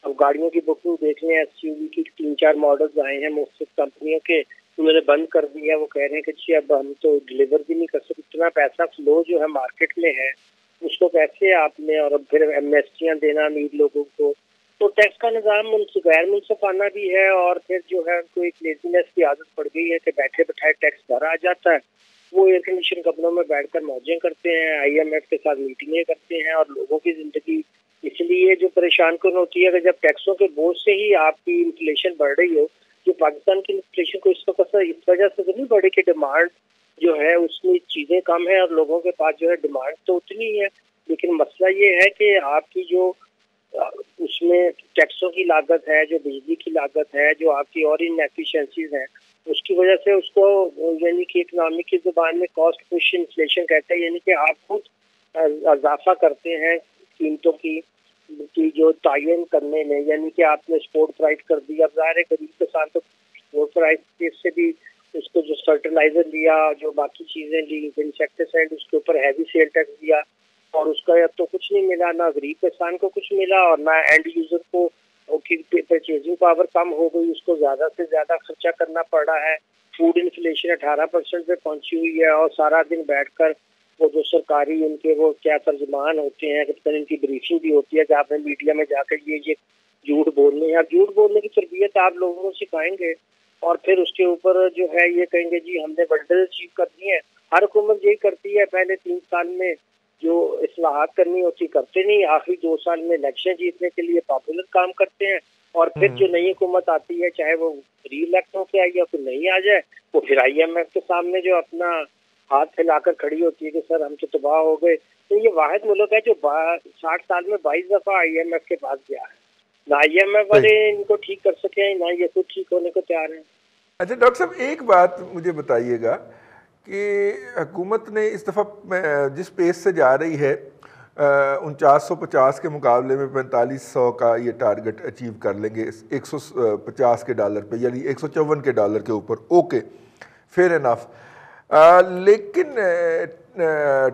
S5: اب گاڑیوں کی بکنگ دیکھ لیں, SUV کی 3-4 ماڈلز آئے ہیں مختلف کمپنیوں کے, انہوں نے بند کر دیا. وہ کہہ رہے ہیں کہ جی اب ہم تو ڈلیور بھی نہیں کر سکتے, اتنا پیسہ فلو جو ہے مارکیٹ میں ہے اس کو کیسے آپ نے, اور اب پھر ایمنیسٹیاں دینا امیر لوگوں کو. تو ٹیکس کا نظام غیر منصفانہ بھی ہے, اور پھر جو ہے ان کو ایک لیزینس کی عادت پڑ گئی ہے کہ بیٹھے بٹھائے ٹیکس گھر آ جاتا ہے. وہ ایئر کنڈیشن کمروں میں بیٹھ کر موجیں کرتے ہیں, IMF کے ساتھ میٹنگیں کرتے ہیں, اور لوگوں کی زندگی اس لیے جو پریشان کن ہوتی ہے کہ جب ٹیکسوں کے بوجھ سے ہی آپ کی انفلیشن بڑھ رہی ہو. جو پاکستان کی انفلیشن کو اس وقت اس وجہ سے نہیں بڑھی کہ ڈیمانڈ جو ہے اس میں چیزیں کم ہے اور لوگوں کے پاس جو ہے ڈیمانڈ تو اتنی ہے, لیکن مسئلہ یہ ہے کہ آپ کی جو اس میں ٹیکسوں کی لاگت ہے, جو بجلی کی لاگت ہے, جو آپ کی اور انیفیشنسیز ہیں, اس کی وجہ سے اس کو یعنی کہ اکنامی کی زبان میں کاسٹ پش انفلیشن کہتے ہیں, یعنی کہ آپ خود اضافہ کرتے ہیں قیمتوں کی جو تعین کرنے میں. یعنی کہ آپ نے اسپورٹ پرائز کر دیا, اب ظاہر ہے غریب کسان تو اسپورٹ پرائز سے بھی اس کو جو فرٹیلائزر لیا, جو باقی چیزیں لی, انسیکٹیسائڈ, اس کے اوپر ہیوی سیل ٹیکس دیا, اور اس کا تو کچھ نہیں ملا, نہ غریب کسان کو کچھ ملا اور نہ اینڈ یوزر کو پرچیزنگ پاور کم ہو گئی, اس کو زیادہ سے زیادہ خرچہ کرنا پڑ رہا ہے. فوڈ انفلیشن 18% پہ پہنچی ہوئی ہے, اور سارا دن بیٹھ کر وہ جو سرکاری ان کے وہ کیا ترجمان ہوتے ہیں, ان کی بریفنگ بھی ہوتی ہے کہ آپ نے میڈیا میں جا کر یہ جھوٹ بولنے ہیں. اب جھوٹ بولنے کی تربیت آپ لوگوں کو سکھائیں گے اور پھر اس کے اوپر جو ہے یہ کہیں گے جی ہم نے بڑے اچیو کر دی ہیں. ہر حکومت یہی کرتی ہے, پہلے 3 سال میں جو اصلاحات کرنی ہوتی کرتے نہیں, آخری 2 سال میں الیکشن جیتنے کے لیے پاپولر کام کرتے ہیں, اور پھر جو نئی حکومت آتی ہے چاہے وہ ری الیکٹ ہو کے آئی یا پھر نہیں آ جائے, وہ پھر IMF کے سامنے جو اپنا ہاتھ پھیلا کر کھڑی ہوتی ہے کہ سر ہم تو تباہ ہو گئے. تو یہ واحد ملک ہے جو 60 سال میں 22 دفعہ IMF کے پاس گیا ہے. نہ IMF والے ان کو ٹھیک کر سکے, نہ یہ خود ٹھیک ہونے کو تیار ہیں.
S1: اچھا ڈاکٹر صاحب ایک بات مجھے بتائیے گا کہ حکومت نے اس دفعہ جس پیس سے جا رہی ہے 4950 کے مقابلے میں 4500 کا یہ ٹارگٹ اچیو کر لیں گے $150 کے پہ, یعنی $154 کے اوپر. Okay, fair enough. لیکن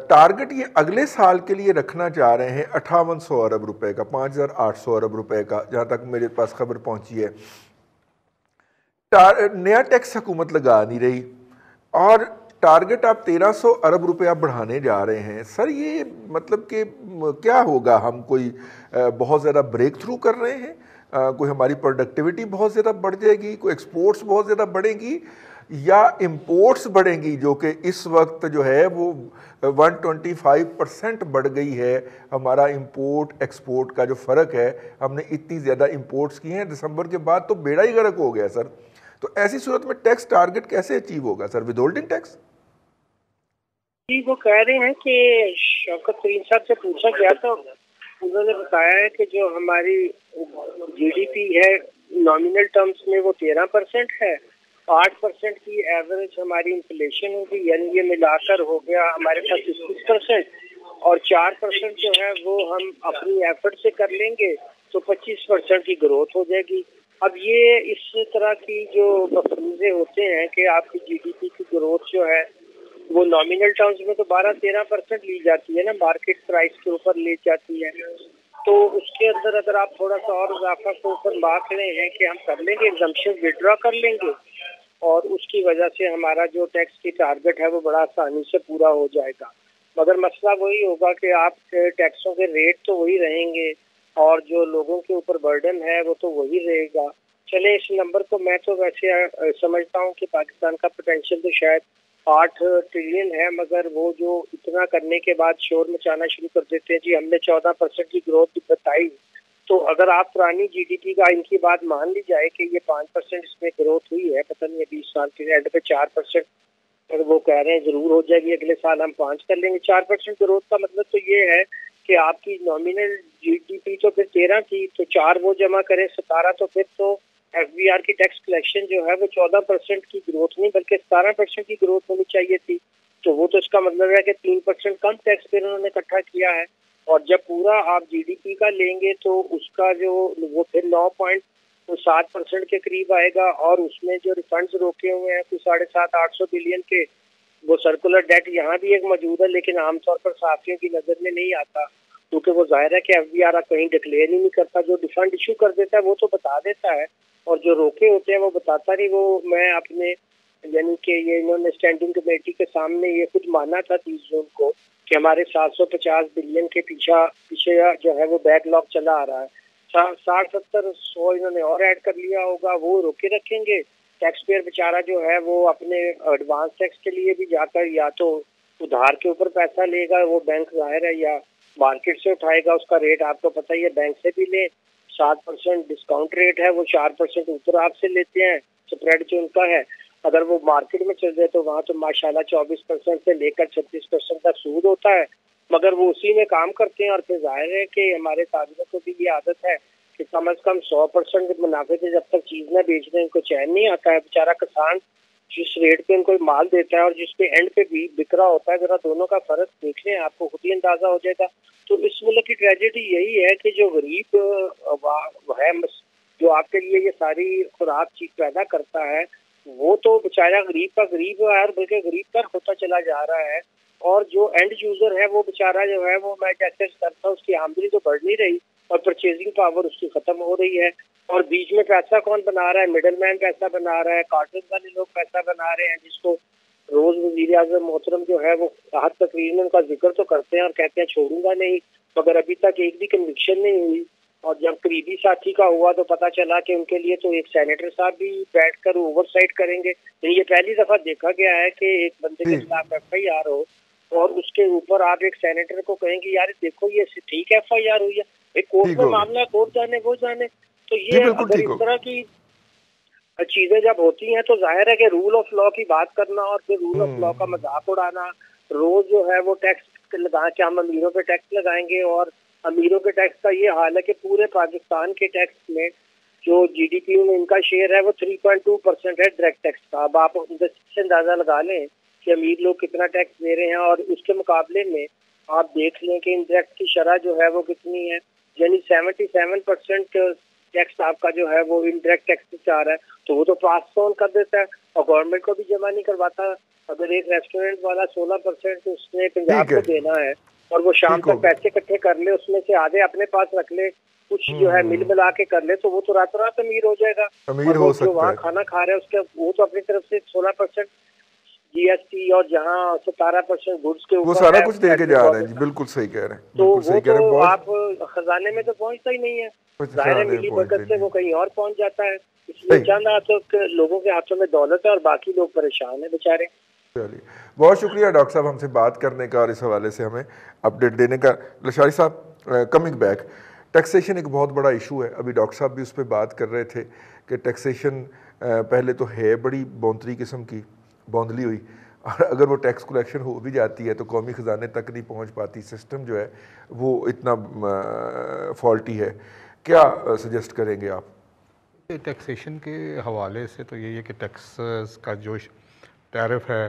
S1: ٹارگٹ یہ اگلے سال کے لیے رکھنا چاہ رہے ہیں 5800 ارب روپے کا, 5800 ارب روپے کا, جہاں تک میرے پاس خبر پہنچی ہے. نیا ٹیکس حکومت لگا نہیں رہی اور ٹارگٹ آپ 1300 ارب روپے بڑھانے جا رہے ہیں. سر یہ مطلب کہ کیا ہوگا, ہم کوئی بہت زیادہ بریک تھرو کر رہے ہیں, کوئی ہماری پروڈکٹیوٹی بہت زیادہ بڑھ جائے گی, کوئی ایکسپورٹس بہت زیادہ بڑھیں گی, یا امپورٹس بڑھیں گی جو کہ اس وقت جو ہے وہ 125% بڑھ گئی ہے. ہمارا امپورٹ ایکسپورٹ کا جو فرق ہے, ہم نے اتنی زیادہ امپورٹس کی ہیں, دسمبر کے بعد تو بیڑا ہی غرق ہو گیا سر. تو ایسی صورت میں ٹیکس ٹارگٹ کیسے اچیو ہوگا سر, ود ہولڈنگ ٹیکس؟
S5: جی وہ کہہ رہے ہیں کہ شوکت ترین صاحب سے پوچھا گیا تو انہوں نے بتایا ہے کہ جو ہماری GDP ہے نامینل ٹرمز میں وہ 13% ہے, 8% کی ایوریج ہماری انفلیشن ہوگی, یعنی یہ ملا کر ہو گیا ہمارے پاس 26%, اور 4% جو ہے وہ ہم اپنی ایفرٹ سے کر لیں گے تو 25% کی گروتھ ہو جائے گی. اب یہ اس طرح کی جو مفروضے ہوتے ہیں کہ آپ کی GDP کی گروتھ جو ہے وہ نامینل ٹرمز میں تو 12-13% لی جاتی ہے نا, مارکیٹ پرائس کے اوپر لی جاتی ہے. تو اس کے اندر اگر آپ تھوڑا سا اور اضافہ کے اوپر بات رہے ہیں کہ ہم کر لیں گے, ایگزمپشن ودرا کر لیں گے, اور اس کی وجہ سے ہمارا جو ٹیکس کی ٹارگٹ ہے وہ بڑا آسانی سے پورا ہو جائے گا. مگر مسئلہ وہی ہوگا کہ آپ ٹیکسوں کے ریٹ تو وہی رہیں گے اور جو لوگوں کے اوپر برڈن ہے وہ تو وہی رہے گا. چلے اس نمبر کو میں تو ویسے سمجھتا ہوں کہ پاکستان کا پوٹینشیل تو شاید 8 ٹریلین ہے, مگر وہ جو اتنا کرنے کے بعد شور مچانا شروع کر دیتے ہیں جی ہم نے 14% کی گروتھ بتائی. تو اگر آپ پرانی GDP کا ان کی بات مان لی جائے کہ یہ 5% اس میں گروتھ ہوئی ہے, پتہ نہیں 20 سال کے اینڈ پہ 4% وہ کہہ رہے ہیں ضرور ہو جائے گی, اگلے سال ہم 5 کر لیں گے. 4% گروتھ کا مطلب تو یہ ہے کہ آپ کی نامینل GDP تو پھر 13 تھی, تو 4 وہ جمع کریں 17, تو پھر تو FBR کی ٹیکس کلیکشن جو ہے وہ 14% کی گروتھ نہیں بلکہ 17% کی گروتھ ہونی چاہیے تھی. تو وہ تو اس کا مطلب ہے کہ 3% کم ٹیکس پھر انہوں نے اکٹھا کیا ہے, اور جب پورا آپ GDP کا لیں گے تو اس کا جو وہ پھر 9.7% کے قریب آئے گا, اور اس میں جو ریفنڈز روکے ہوئے ہیں کوئی 750-800 بلین کے, وہ سرکولر ڈیٹ یہاں بھی ایک موجود ہے, لیکن عام طور پر صحافیوں کی نظر میں نہیں آتا کیونکہ وہ ظاہر ہے کہ FBR کہیں ڈکلیئر ہی نہیں کرتا. جو ریفنڈ ایشو کر دیتا ہے وہ تو بتا دیتا ہے, اور جو روکے ہوتے ہیں وہ بتاتا نہیں. وہ میں اپنے یعنی کہ یہ انہوں نے اسٹینڈنگ کمیٹی کے سامنے یہ خود مانا تھا 30 جون کو کہ ہمارے 750 بلین کے پیچھے جو ہے وہ بیک لاگ چلا آ رہا ہے. 60-70-100 انہوں نے اور ایڈ کر لیا ہوگا, وہ روکے رکھیں گے. ٹیکس پیئر بیچارہ جو ہے وہ اپنے ایڈوانس ٹیکس کے لیے بھی جا کر یا تو ادھار کے اوپر پیسہ لے گا, وہ بینک ظاہر ہے, یا مارکیٹ سے اٹھائے گا. اس کا ریٹ آپ کو پتہ ہی ہے, بینک سے بھی لے 7% ڈسکاؤنٹ ریٹ ہے, وہ 4% اوپر آپ سے لیتے ہیں اسپریڈ جو ان کا ہے. اگر وہ مارکیٹ میں چل جائے تو وہاں تو ماشاءاللہ 24% سے لے کر 36% تک سود ہوتا ہے, مگر وہ اسی میں کام کرتے ہیں. اور پھر ظاہر ہے کہ ہمارے تاجروں کو بھی یہ عادت ہے کہ کم از کم 100% منافع سے جب تک چیز نہ بیچ دیں ان کو چین نہیں آتا ہے. بیچارہ کسان جس ریٹ پہ ان کو مال دیتا ہے اور جس پہ اینڈ پہ بھی بک رہا ہوتا ہے, ذرا دونوں کا فرق دیکھ لیں, آپ کو خود ہی اندازہ ہو جائے گا. تو اس ملک کی ٹریجڈی یہی ہے کہ جو غریب ہے, جو آپ کے لیے یہ ساری خوراک چیز پیدا کرتا ہے, وہ تو بیچارہ غریب کا غریب ہے, بلکہ غریب تر ہوتا چلا جا رہا ہے. اور جو اینڈ یوزر ہے وہ بیچارہ جو ہے وہ, میں جیسے کرتا ہوں, اس کی آمدنی تو بڑھ نہیں رہی اور پرچیزنگ پاور اس کی ختم ہو رہی ہے. اور بیچ میں پیسہ کون بنا رہا ہے؟ مڈل مین پیسہ بنا رہا ہے, کارٹن والے لوگ پیسہ بنا رہے ہیں, جس کو روز وزیر اعظم محترم جو ہے وہ حد تقریر میں ان کا ذکر تو کرتے ہیں اور کہتے ہیں چھوڑوں گا نہیں, مگر ابھی تک ایک بھی کنوکشن نہیں ہوئی. اور جب قریبی ساتھی کا ہوا تو پتہ چلا کہ ان کے لیے تو ایک سینیٹر صاحب بھی بیٹھ کر اوور سائٹ کریں گے. یہ پہلی دفعہ دیکھا گیا ہے کہ ایک بندے کے خلاف ایف آئی آر ہو اور اس کے اوپر آپ ایک سینیٹر کو کہیں گے یار دیکھو یہ ٹھیک ہے ایف آئی آر ہوئی ہے, کورٹ کا معاملہ ہے, کورٹ جانے وہ جانے. تو یہ اگر اس طرح کی چیزیں جب ہوتی ہیں تو ظاہر ہے کہ رول آف لا کی بات کرنا اور پھر رول آف لا کا مذاق اڑانا, روز جو ہے وہ ٹیکس لگا کے ہم امیروں پہ ٹیکس لگائیں گے. اور امیروں کے ٹیکس کا یہ حال ہے کہ پورے پاکستان کے ٹیکس میں جو جی ڈی پی میں ان کا شیئر ہے وہ 3.2% ہے ڈائریکٹ ٹیکس کا. اب آپ سے اندازہ لگا لیں کہ امیر لوگ کتنا ٹیکس دے رہے ہیں, اور اس کے مقابلے میں آپ دیکھ لیں کہ انڈائریکٹ کی شرح جو ہے وہ کتنی ہے, یعنی 77% ٹیکس آپ کا جو ہے وہ انڈائریکٹ ٹیکس سے آ رہا ہے. تو وہ تو پاس آن کر دیتا ہے اور گورنمنٹ کو بھی جمع نہیں کرواتا. اگر ایک ریسٹورینٹ والا 16% اس نے پنجاب کو دینا ہے اور وہ شام تک پیسے اکٹھے کر لے, اس میں سے آدھے اپنے پاس رکھ لے, کچھ جو ہے مل ملا کے کر لے, تو وہ تو رات رات امیر ہو جائے گا.
S1: امیر ہو سکتا ہے.
S5: جو وہاں کھانا کھا رہے ہیں اس کے وہ تو اپنی طرف سے 16% جی ایس ٹی اور جہاں 17% گڈس کے اوپر
S1: وہ سارا کچھ دے کے جا رہے ہیں. جی بالکل صحیح کہہ رہے ہیں,
S5: تو
S1: بالکل صحیح کہہ رہے ہیں.
S5: وہ آپ خزانے میں تو پہنچتا ہی نہیں ہے, ظاہر ہے ملی برکت سے وہ کہیں اور پہنچ جاتا ہے. اس لیے چند ہاتھوں لوگوں کے ہاتھوں میں دولت ہے اور باقی لوگ پریشان ہیں بیچارے.
S1: چلیے بہت شکریہ ڈاکٹر صاحب ہم سے بات کرنے کا اور اس حوالے سے ہمیں اپڈیٹ دینے کا. لشاری صاحب کمنگ بیک, ٹیکسیشن ایک بہت بڑا ایشو ہے. ابھی ڈاکٹر صاحب بھی اس پہ بات کر رہے تھے کہ ٹیکسیشن پہلے تو ہے بڑی بونتری قسم کی, بوندھلی ہوئی, اور اگر وہ ٹیکس کلیکشن ہو بھی جاتی ہے تو قومی خزانے تک نہیں پہنچ پاتی. سسٹم جو ہے وہ اتنا فالٹی ہے. کیا سجیسٹ کریں گے آپ؟
S2: ٹیکسیشن کے حوالے سے تو یہی ہے کہ ٹیکس کا جو ٹیرف ہے,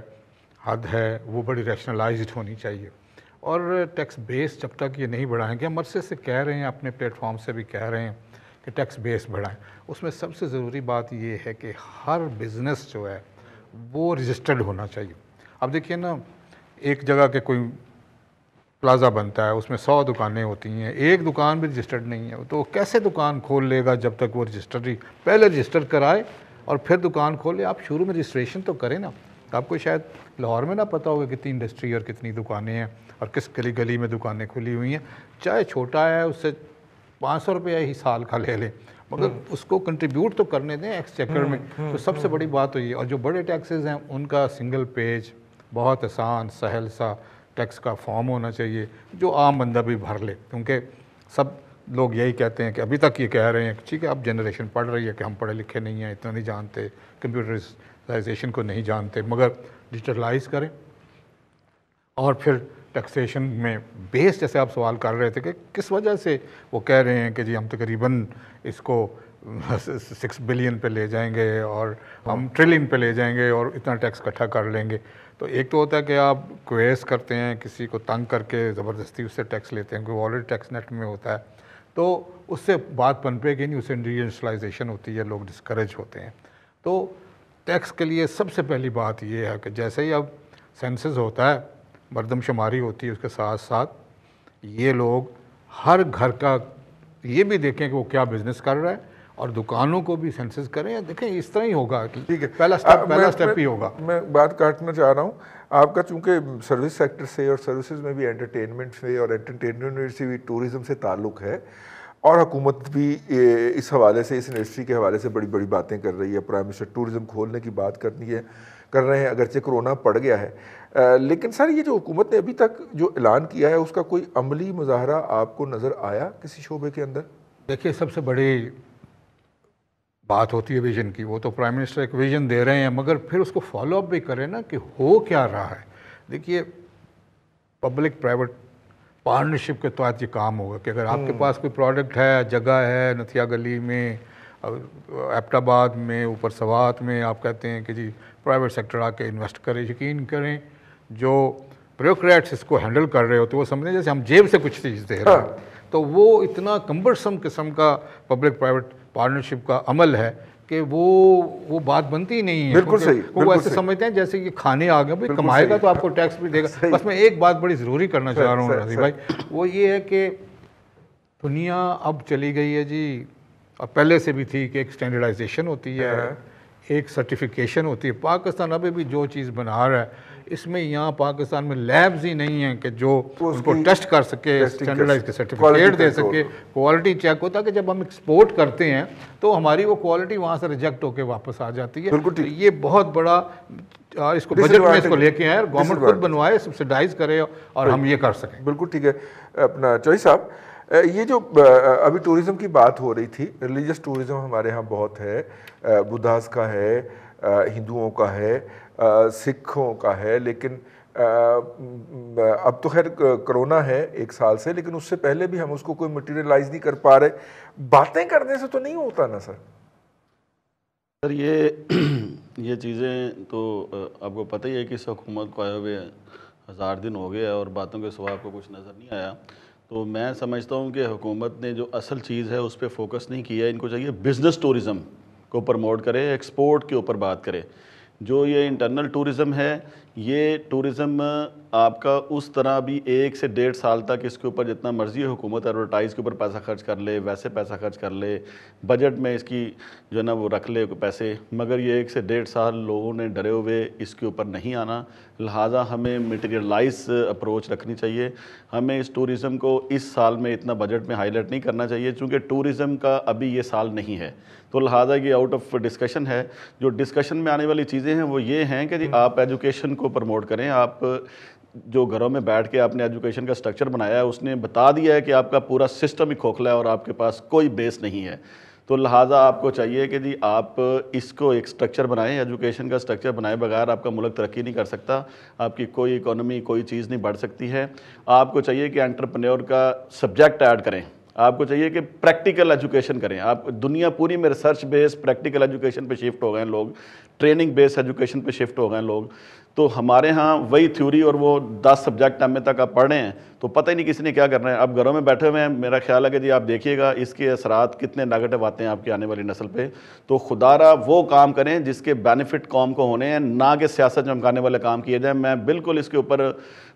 S2: حد ہے, وہ بڑی ریشنلائزڈ ہونی چاہیے. اور ٹیکس بیس جب تک یہ نہیں بڑھائیں گے, ہم عرصے سے کہہ رہے ہیں, اپنے پلیٹ فارم سے بھی کہہ رہے ہیں کہ ٹیکس بیس بڑھائیں. اس میں سب سے ضروری بات یہ ہے کہ ہر بزنس جو ہے وہ رجسٹرڈ ہونا چاہیے. اب دیکھیے نا, ایک جگہ کے کوئی پلازا بنتا ہے, اس میں 100 دکانیں ہوتی ہیں, ایک دکان بھی رجسٹرڈ نہیں ہے, تو کیسے دکان کھول لے گا جب تک وہ رجسٹرڈ ہی, پہلے رجسٹر کرائے اور پھر دکان کھولے. آپ شروع میں رجسٹریشن تو کریں نا. آپ کو شاید لاہور میں نہ پتہ ہوگا کتنی انڈسٹری اور کتنی دکانیں ہیں اور کس گلی گلی میں دکانیں کھلی ہوئی ہیں. چاہے چھوٹا ہے, اس سے 500 روپیہ ہی سال کا لے لیں, مگر اس کو کنٹریبیوٹ تو کرنے دیں ایکسچیکر میں. تو سب سے بڑی بات تو یہ. اور جو بڑے ٹیکسز ہیں ان کا سنگل پیج, بہت آسان سہل سا ٹیکس کا فارم ہونا چاہیے جو عام بندہ بھی بھر لے. کیونکہ سب لوگ یہی کہتے ہیں کہ ابھی تک یہ کہہ رہے ہیں, ٹھیک ہے اب جنریشن پڑھ رہی ہے کہ ہم پڑھے لکھے نہیں ہیں, اتنا نہیں جانتے, کمپیوٹرائزیشن کو نہیں جانتے, مگر ڈیجیٹلائز کریں. اور پھر ٹیکسیشن میں بیس, جیسے آپ سوال کر رہے تھے کہ کس وجہ سے وہ کہہ رہے ہیں کہ جی ہم تقریباً اس کو 6 بلین پہ لے جائیں گے اور ہم ٹریلین پہ لے جائیں گے اور اتنا ٹیکس اکٹھا کر لیں گے. تو ایک تو ہوتا ہے کہ آپ کویس کرتے ہیں, کسی کو تنگ کر کے زبردستی اس سے ٹیکس لیتے ہیں, کوئی آلریڈی ٹیکس نیٹ میں ہوتا ہے, تو اس سے بات پنپے گی نہیں, اس سے انڈسٹریلائزیشن ہوتی ہے, لوگ ڈسکریج ہوتے ہیں. تو ٹیکس کے لیے سب سے پہلی بات یہ ہے کہ جیسے ہی اب سینسز ہوتا ہے, مردم شماری ہوتی ہے, اس کے ساتھ ساتھ یہ لوگ ہر گھر کا یہ بھی دیکھیں کہ وہ کیا بزنس کر رہا ہے اور دکانوں کو بھی سینسس کریں. دیکھیں اس طرح ہی ہوگا کہ
S1: ٹھیک ہے.
S2: پہلا اسٹیپ ہی ہوگا.
S1: میں بات کاٹنا چاہ رہا ہوں آپ کا, چونکہ سروس سیکٹر سے اور سروسز میں بھی انٹرٹینمنٹ سے اور انٹرٹینمنٹ سے بھی ٹورزم سے تعلق ہے, اور حکومت بھی اس حوالے سے, اس انڈسٹری کے حوالے سے بڑی بڑی باتیں کر رہی ہے. پرائم منسٹر ٹورزم کھولنے کی بات کر رہے ہیں, اگرچہ کرونا پڑ گیا ہے, لیکن سر یہ جو حکومت نے ابھی تک جو اعلان کیا ہے اس کا کوئی عملی مظاہرہ آپ کو نظر آیا کسی شعبے کے اندر؟
S2: دیکھیے سب سے بڑی بات ہوتی ہے ویژن کی. وہ تو پرائم منسٹر ایک ویژن دے رہے ہیں, مگر پھر اس کو فالو اپ بھی کریں نا کہ ہو کیا رہا ہے. دیکھیے پبلک پرائیویٹ پارٹنرشپ کے تحت یہ کام ہوگا کہ اگر آپ کے پاس کوئی پروڈکٹ ہے, جگہ ہے نتھیا گلی میں, ایبٹ آباد میں, اوپر سوات میں, آپ کہتے ہیں کہ جی پرائیویٹ سیکٹر آ کے انویسٹ کرے. یقین کریں جو بیوروکریٹس اس کو ہینڈل کر رہے ہوتے وہ سمجھیں جیسے ہم جیب سے کچھ چیز دے رہے ہیں, تو وہ اتنا کمبرسم قسم کا پبلک پرائیویٹ پارٹنرشپ کا عمل ہے کہ وہ بات بنتی نہیں ہے.
S1: بالکل صحیح.
S2: وہ ایسے سمجھتے ہیں جیسے یہ کھانے آ گئے, بھائی کمائے گا تو آپ کو ٹیکس بھی دے گا. بس میں ایک بات بڑی ضروری کرنا چاہ رہا ہوں رضی بھائی, وہ یہ ہے کہ دنیا اب چلی گئی ہے جی, اب پہلے سے بھی تھی کہ ایک اسٹینڈرڈائزیشن ہوتی ہے, ایک سرٹیفیکیشن ہوتی ہے. پاکستان ابھی بھی جو چیز بنا رہا ہے اس میں یہاں پاکستان میں لیبز ہی نہیں ہیں کہ جو اس کو ٹیسٹ کر سکے, اسٹینڈرڈائز کے سرٹیفکیٹ دے سکے, کوالٹی چیک ہوتا کہ جب ہم ایکسپورٹ کرتے ہیں تو ہماری وہ کوالٹی وہاں سے ریجیکٹ ہو کے واپس آ جاتی ہے. یہ بہت بڑا اس کو بجٹ میں اس کو لے کے آئے, گورنمنٹ خود بنوائے, سبسیڈائز کرے اور ہم یہ کر سکیں.
S1: بالکل ٹھیک ہے. اپنا چوہی صاحب, یہ جو ابھی ٹورزم کی بات ہو رہی تھی, ریلیجس ٹورزم ہمارے ہاں بہت ہے, بدھاز کا ہے, ہندوؤں کا ہے, سکھوں کا ہے, لیکن اب تو خیر کرونا ہے 1 سال سے, لیکن اس سے پہلے بھی ہم اس کو کوئی مٹیریلائز نہیں کر پا رہے. باتیں کرنے سے تو نہیں ہوتا نا سر؟
S3: سر یہ چیزیں تو آپ کو پتہ ہی ہے کہ اس حکومت کو آئے ہوئے 1000 دن ہو گئے اور باتوں کے سوا آپ کو کچھ نظر نہیں آیا. تو میں سمجھتا ہوں کہ حکومت نے جو اصل چیز ہے اس پہ فوکس نہیں کیا. ان کو چاہیے بزنس ٹورزم کو پروموٹ کرے, ایکسپورٹ کے اوپر بات کرے. جو یہ انٹرنل ٹورزم ہے, یہ ٹورزم آپ کا اس طرح بھی 1 سے 1.5 سال تک اس کے اوپر جتنا مرضی حکومت ایڈورٹائز کے اوپر پیسہ خرچ کر لے, ویسے پیسہ خرچ کر لے, بجٹ میں اس کی جو ہے نا وہ رکھ لے پیسے, مگر یہ 1 سے 1.5 سال لوگوں نے ڈرے ہوئے اس کے اوپر نہیں آنا. لہٰذا ہمیں مٹیریلائز اپروچ رکھنی چاہیے. ہمیں اس ٹورزم کو اس سال میں اتنا بجٹ میں ہائی لائٹ نہیں کرنا چاہیے, چونکہ ٹورزم کا ابھی یہ سال نہیں ہے. تو لہٰذا یہ آؤٹ آف ڈسکشن ہے. جو ڈسکشن میں آنے والی چیزیں ہیں وہ یہ ہیں کہ جی آپ ایجوکیشن کو پروموٹ کریں. آپ جو گھروں میں بیٹھ کے آپ نے ایجوکیشن کا سٹرکچر بنایا ہے, اس نے بتا دیا ہے کہ آپ کا پورا سسٹم ہی کھوکھلا ہے اور آپ کے پاس کوئی بیس نہیں ہے. تو لہٰذا آپ کو چاہیے کہ جی آپ اس کو ایک سٹرکچر بنائیں, ایجوکیشن کا سٹرکچر بنائے بغیر آپ کا ملک ترقی نہیں کر سکتا, آپ کی کوئی اکانومی کوئی چیز نہیں بڑھ سکتی ہے. آپ کو چاہیے کہ انٹرپرینیور کا سبجیکٹ ایڈ کریں. آپ کو چاہیے کہ پریکٹیکل ایجوکیشن کریں. آپ دنیا پوری میں ریسرچ بیس پریکٹیکل ایجوکیشن پہ شفٹ ہو گئے ہیں لوگ, ٹریننگ بیس ایجوکیشن پہ شفٹ ہو گئے ہیں لوگ. تو ہمارے ہاں وہی تھیوری اور وہ 10 سبجیکٹ ایم اے تک آپ پڑھ رہے ہیں تو پتہ ہی نہیں کسی نے کیا کرنا ہے. اب گھروں میں بیٹھے ہوئے ہیں, میرا خیال ہے کہ جی آپ دیکھیے گا اس کے اثرات کتنے نیگیٹو آتے ہیں آپ کی آنے والی نسل پہ. تو خدا را وہ کام کریں جس کے بینیفٹ قوم کو ہونے ہیں, نہ کہ سیاست چمکانے والے کام کیے جائیں. میں بالکل اس کے اوپر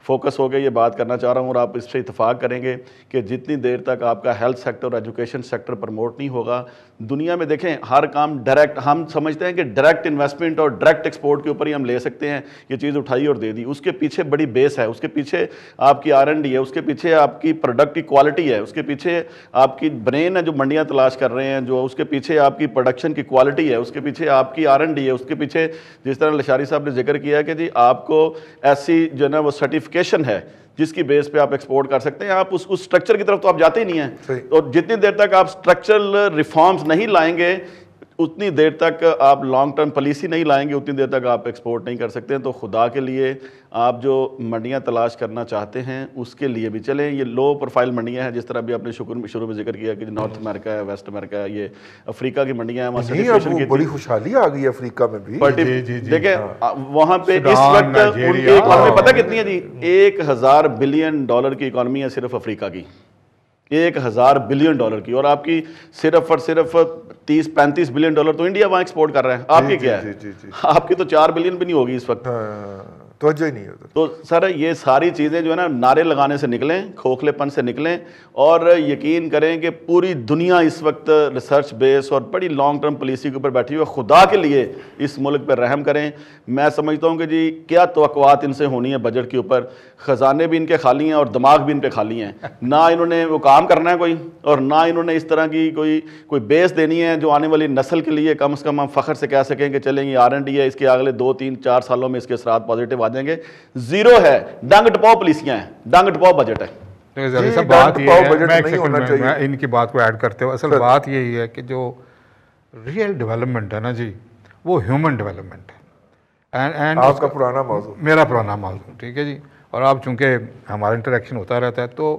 S3: فوکس ہو کے یہ بات کرنا چاہ رہا ہوں اور آپ اس سے اتفاق کریں گے کہ جتنی دیر تک آپ کا ہیلتھ سیکٹر اور ایجوکیشن سیکٹر پروموٹ نہیں ہوگا, دنیا میں دیکھیں ہر کام ڈائریکٹ, ہم سمجھتے ہیں کہ ڈائریکٹ انویسٹمنٹ اور ڈائریکٹ ایکسپورٹ کے اوپر ہی ہم لے سکتے ہیں, یہ چیز اٹھائی اور دے دی. اس کے پیچھے بڑی بیس ہے, اس کے پیچھے آپ کی R&D ہے, اس کے پیچھے آپ کی پروڈکٹ کی کوالٹی ہے, اس کے پیچھے آپ کی برین ہے جو منڈیاں تلاش کر رہے ہیں, جو اس کے پیچھے آپ کی پروڈکشن کی کوالٹی ہے, اس کے پیچھے آپ کی R&D ہے, اس کے پیچھے جس طرح لشاری صاحب نے ذکر کیا کہ جی آپ کو ایسی جو ہے نا وہ سرٹیفکیشن ہے جس کی بیس پہ آپ ایکسپورٹ کر سکتے ہیں. آپ اس سٹرکچر کی طرف تو آپ جاتے ہی نہیں ہیں. اور جتنی دیر تک آپ سٹرکچرل ریفارمز نہیں لائیں گے اتنی دیر تک آپ لانگ ٹرم پالیسی نہیں لائیں گے, اتنی دیر تک آپ ایکسپورٹ نہیں کر سکتے ہیں. تو خدا کے لیے آپ جو منڈیاں تلاش کرنا چاہتے ہیں اس کے لیے بھی چلیں. یہ لو پروفائل منڈیاں ہیں, جس طرح بھی آپ نے شروع میں ذکر کیا کہ نارتھ امریکہ ہے, ویسٹ امریکہ ہے, یہ افریقہ کی منڈیاں ہیں. وہاں سرٹیفکیشن کی
S1: بڑی خوشحالی آ گئی افریقہ میں بھی.
S3: دیکھیں وہاں پہ اس وقت ان کی اکانومی پتہ کتنی ہے جی, $1000 بلین کی اکانومی ہے صرف افریقہ کی, $1000 بلین کی. اور آپ کی صرف اور صرف 30-35 بلین ڈالر تو انڈیا وہاں ایکسپورٹ کر رہا ہے. آپ کی کیا ہے, آپ کی تو 4 بلین بھی نہیں ہوگی اس وقت.
S1: توجہ ہی نہیں ہوتا.
S3: تو سر یہ ساری چیزیں جو ہے نا نعرے لگانے سے نکلیں, کھوکھلے پن سے نکلیں, اور یقین کریں کہ پوری دنیا اس وقت ریسرچ بیس اور بڑی لانگ ٹرم پالیسی کے اوپر بیٹھی ہوئی ہے. خدا کے لیے اس ملک پہ رحم کریں. میں سمجھتا ہوں کہ جی کیا توقعات ان سے ہونی ہے بجٹ کے اوپر. خزانے بھی ان کے خالی ہیں اور دماغ بھی ان کے خالی ہیں. نہ انہوں نے وہ کام کرنا ہے کوئی, اور نہ انہوں نے اس طرح کی کوئی بیس دینی ہے جو آنے والی نسل کے لیے کم از کم ہم فخر سے کہہ سکیں کہ چلیں یہ R&D ہے, اس کے اگلے 2 3 4 سالوں میں اس کے اثرات پازیٹیو آ جائیں گے. زیرو ہے, ڈنگ ٹپاؤ پالیسیاں ہیں, ڈنگ ٹپاؤ بجٹ ہے.
S2: بات یہ ہے, میں ان کی بات کو ایڈ کرتے ہوں, اصل بات یہی ہے کہ جو ریئل ڈیولپمنٹ ہے نا جی, وہ ہیومن ڈیولپمنٹ ہے.
S1: آپ کا پرانا موضوع,
S2: میرا پرانا موضوع, ٹھیک ہے جی. اور آپ چونکہ ہمارا انٹریکشن ہوتا رہتا ہے, تو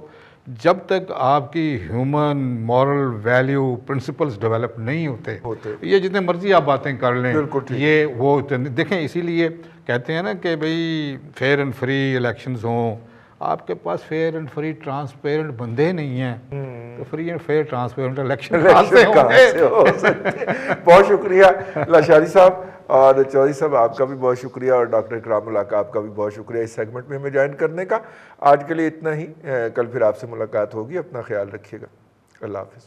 S2: جب تک آپ کی human moral value principles develop نہیں ہوتے, یہ جتنے مرضی آپ باتیں کر لیں, یہ وہ دیکھیں. اسی لیے کہتے ہیں نا کہ بھئی فیئر اینڈ فری الیکشنز ہوں. آپ کے پاس فیئر اینڈ فری ٹرانسپیرنٹ بندے نہیں ہیں, تو free and fair transparent election کہاں سے ہو سکتے.
S1: بہت شکریہ لاشاری صاحب, اور چودھری صاحب آپ کا بھی بہت شکریہ, اور ڈاکٹر اکرام اللہ کا آپ کا بھی بہت شکریہ اس سیگمنٹ میں ہمیں جوائن کرنے کا. آج کے لیے اتنا ہی, کل پھر آپ سے ملاقات ہوگی. اپنا خیال رکھیے گا. اللہ حافظ.